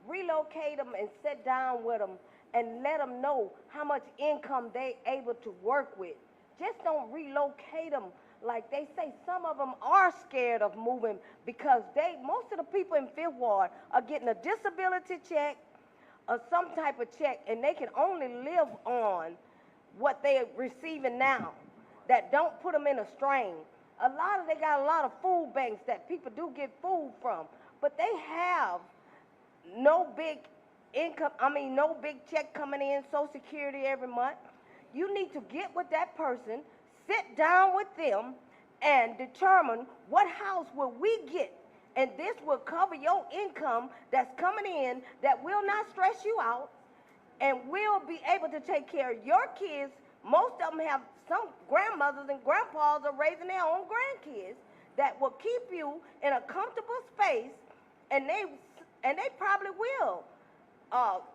relocate them and sit down with them and let them know how much income they able to work with. Just don't relocate them like they say. Some of them are scared of moving because most of the people in Fifth Ward are getting a disability check or some type of check, and they can only live on what they're receiving now. That don't put them in a strain. They got a lot of food banks that people do get food from, but they have no big income, no big check coming in, Social Security every month. You need to get with that person, sit down with them, and determine what house will we get. And this will cover your income that's coming in that will not stress you out and will be able to take care of your kids. Most of them have some grandmothers and grandpas are raising their own grandkids that will keep you in a comfortable space, and they probably will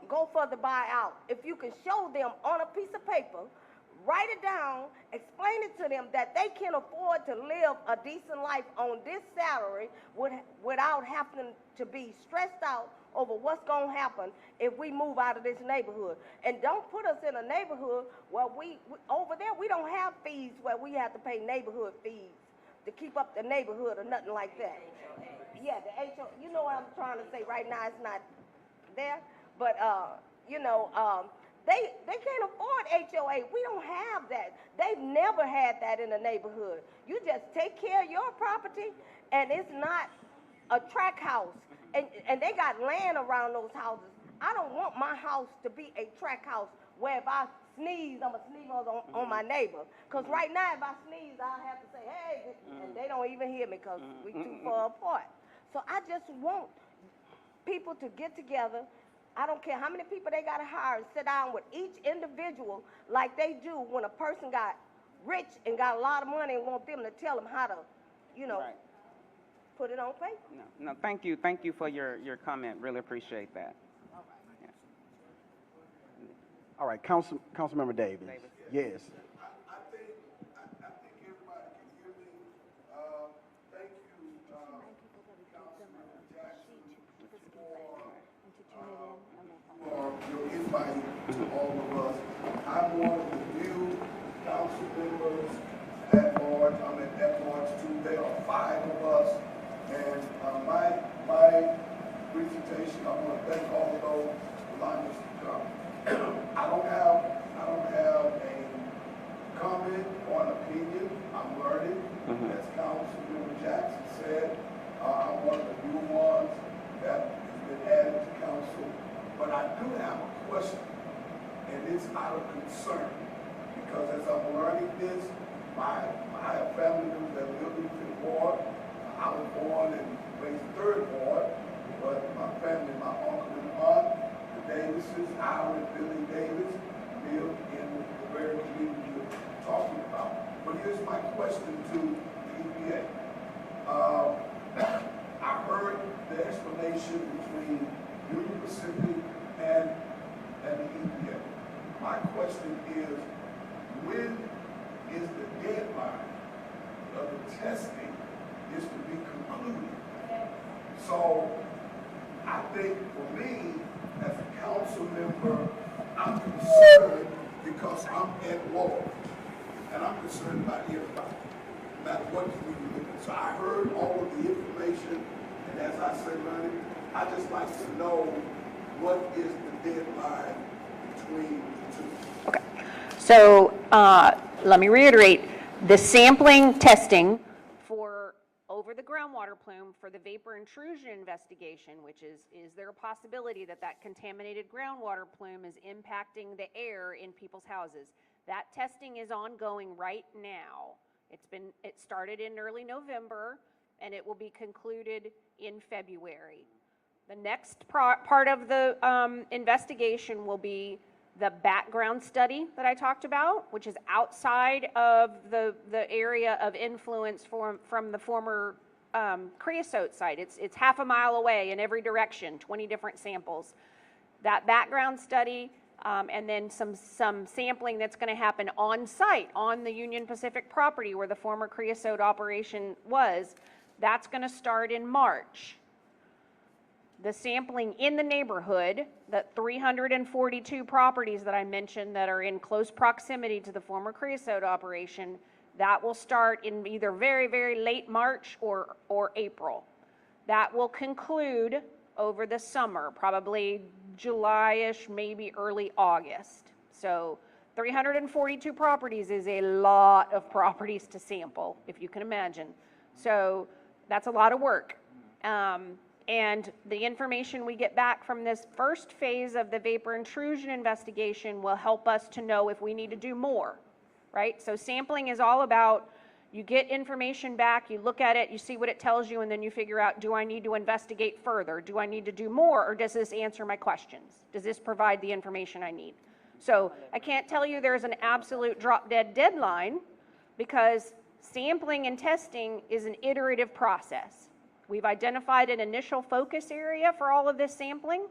go for the buyout. If you can show them on a piece of paper, write it down, explain it to them that they can afford to live a decent life on this salary without having to be stressed out over what's going to happen if we move out of this neighborhood. And don't put us in a neighborhood where over there we don't have fees where we have to pay neighborhood fees to keep up the neighborhood or nothing like that. Yeah, the HO, you know what I'm trying to say right now, it's not there, but they can't afford HOA. We don't have that. They've never had that in the neighborhood. You just take care of your property, and it's not a tract house. And they got land around those houses. I don't want my house to be a tract house where if I sneeze, I'm going to sneeze on my neighbor. Because right now, if I sneeze, I'll have to say, hey, and they don't even hear me because we're too far apart. So I just want people to get together I don't care how many people they got to hire and sit down with each individual like they do when a person got rich and got a lot of money and want them to tell them how to, you know,
Right.
put it on paper.
No, thank you. Thank you for your comment. Really appreciate that.
All right, Councilmember Davis. Yes.
I think everybody can hear me. Thank you, Councilmember Jackson, for your invite to all of us. I'm one of the new council members at large. I'm at large too. There are 5 of us, and my presentation, I want to thank all of those allowing us to come. I don't have a comment or an opinion. I'm learning. As Councilmember Jackson said, I'm one of the new ones that has been added to council. But I do have a question, and it's out of concern, because as I'm learning this, I have family members that live in the 5th Ward. I was born and raised in the 3rd Ward, but my family, my uncle and aunt, the Davises, Howard and Billy Davis, live in the very community you're talking about. But here's my question to the EPA. I heard the explanation between Union Pacific and the EPA. My question is, when is the deadline of the testing is to be concluded? So I think for me, as a council member, I'm concerned because I'm at war. And I'm concerned about everybody, no matter what community you live in. So I heard all of the information, and as I said, learning, I just like to know what is the deadline between the two.
Okay. So let me reiterate, the sampling testing for over the groundwater plume for the vapor intrusion investigation, which is there a possibility that that contaminated groundwater plume is impacting the air in people's houses? That testing is ongoing right now. It started in early November, and it will be concluded in February. The next part of the investigation will be the background study that I talked about, which is outside of the area of influence from the former creosote site. It's half a mile away in every direction, 20 different samples. That background study, and then some sampling that's going to happen on site on the Union Pacific property where the former creosote operation was, that's going to start in March. The sampling in the neighborhood, the 342 properties that I mentioned that are in close proximity to the former creosote operation, that will start in either very, very late March or April. That will conclude over the summer, probably July-ish, maybe early August. So 342 properties is a lot of properties to sample, if you can imagine. So that's a lot of work. And the information we get back from this first phase of the vapor intrusion investigation will help us to know if we need to do more, right? So sampling is all about, you get information back, you look at it, you see what it tells you, and then you figure out, do I need to investigate further? Do I need to do more, or does this answer my questions? Does this provide the information I need? So I can't tell you there's an absolute drop-dead deadline, because sampling and testing is an iterative process. We've identified an initial focus area for all of this sampling.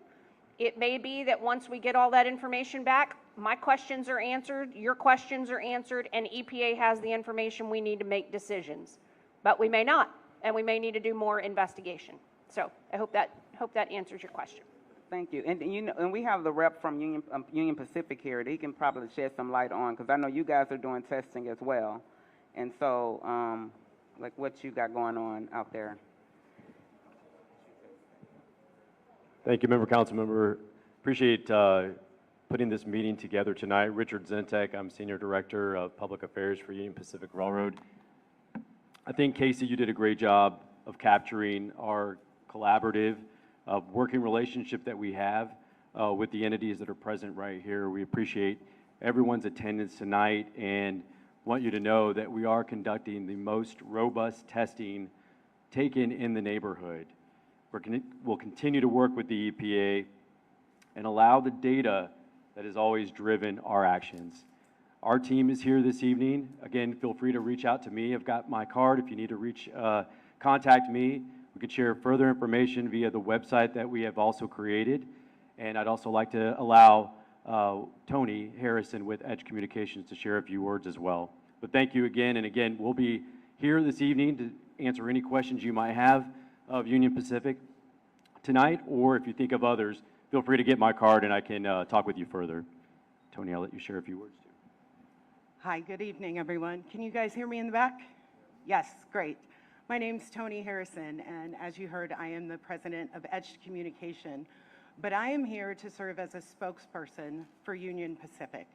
It may be that once we get all that information back, my questions are answered, your questions are answered, and EPA has the information we need to make decisions. But we may not, and we may need to do more investigation. So I hope that answers your question.
Thank you. And we have the rep from Union Pacific here that he can probably shed some light on, because I know you guys are doing testing as well. And so, like what you got going on out there.
Thank you, Councilmember. Appreciate putting this meeting together tonight. Richard Zentek, I'm Senior Director of Public Affairs for Union Pacific Railroad. I think, Casey, you did a great job of capturing our collaborative working relationship that we have with the entities that are present right here. We appreciate everyone's attendance tonight and want you to know that we are conducting the most robust testing taken in the neighborhood. We'll continue to work with the EPA and allow the data that has always driven our actions. Our team is here this evening. Again, feel free to reach out to me. I've got my card. If you need to contact me, we could share further information via the website that we have also created. And I'd also like to allow Tony Harrison with Edge Communications to share a few words as well. But thank you again, and again, we'll be here this evening to answer any questions you might have of Union Pacific tonight, or if you think of others, feel free to get my card and I can talk with you further. Tony, I'll let you share a few words too.
Hi, good evening, everyone. Can you guys hear me in the back? Yes, great. My name's Tony Harrison, and as you heard, I am the president of Edge Communication, but I am here to serve as a spokesperson for Union Pacific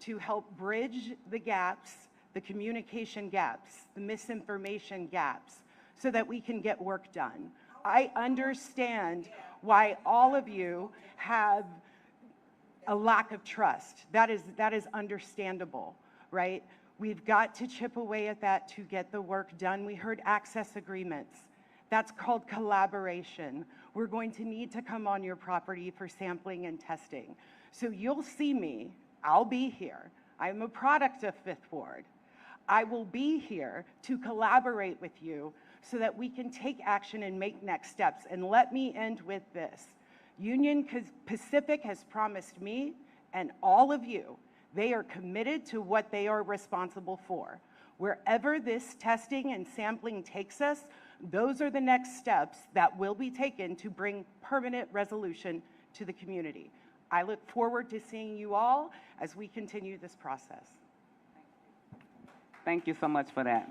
to help bridge the gaps, the communication gaps, the misinformation gaps, so that we can get work done. I understand why all of you have a lack of trust. That is understandable, right? We've got to chip away at that to get the work done. We heard access agreements. That's called collaboration. We're going to need to come on your property for sampling and testing. So you'll see me, I'll be here. I'm a product of Fifth Ward. I will be here to collaborate with you so that we can take action and make next steps. And let me end with this. Union Pacific has promised me and all of you, they are committed to what they are responsible for. Wherever this testing and sampling takes us, those are the next steps that will be taken to bring permanent resolution to the community. I look forward to seeing you all as we continue this process.
Thank you so much for that.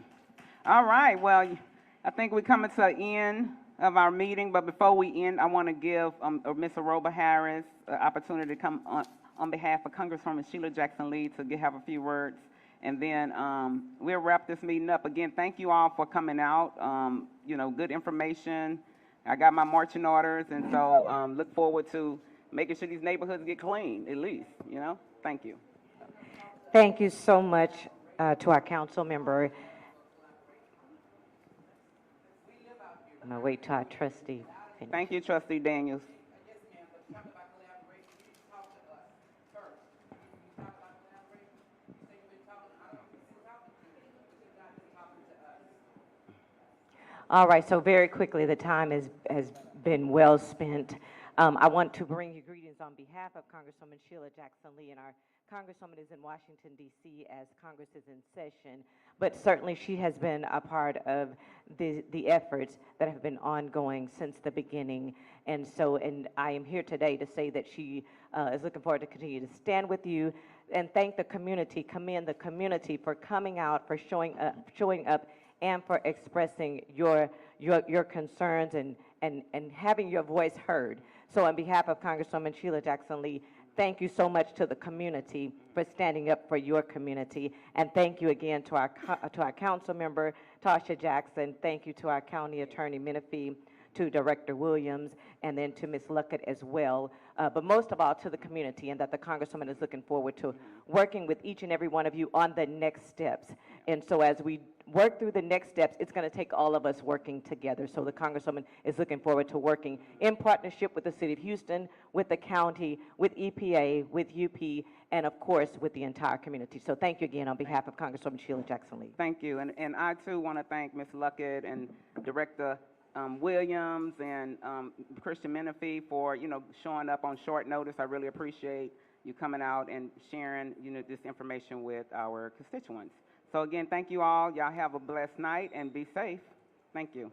All right, well, I think we're coming to the end of our meeting, but before we end, I want to give Ms. Aroba Harris an opportunity to come on behalf of Congresswoman Sheila Jackson Lee to have a few words, and then we'll wrap this meeting up. Again, thank you all for coming out. You know, good information. I got my marching orders, and so look forward to making sure these neighborhoods get clean, at least, you know? Thank you.
Thank you so much to our council member. I'm going to wait till our trustee finishes.
Thank you, Trustee Daniels.
All right, so very quickly, the time has been well spent. I want to bring you greetings on behalf of Congresswoman Sheila Jackson Lee, and our Congresswoman is in Washington, D.C. as Congress is in session, but certainly she has been a part of the efforts that have been ongoing since the beginning. And I am here today to say that she is looking forward to continue to stand with you and thank the community, commend the community for coming out, for showing up, and for expressing your concerns and having your voice heard. So on behalf of Congresswoman Sheila Jackson Lee, thank you so much to the community for standing up for your community. And thank you again to our council member, Tarsha Jackson. Thank you to our county attorney, Menifee, to Director Williams, and then to Ms. Luckett as well. But most of all to the community, and that the Congresswoman is looking forward to working with each and every one of you on the next steps. And so as we work through the next steps, it's going to take all of us working together. So the Congresswoman is looking forward to working in partnership with the City of Houston, with the county, with EPA, with UP, and of course with the entire community. So thank you again on behalf of Congresswoman Sheila Jackson Lee.
Thank you, and I too want to thank Ms. Luckett and Director Williams and Christian Menifee for showing up on short notice. I really appreciate you coming out and sharing this information with our constituents. So again, thank you all. Y'all have a blessed night and be safe. Thank you.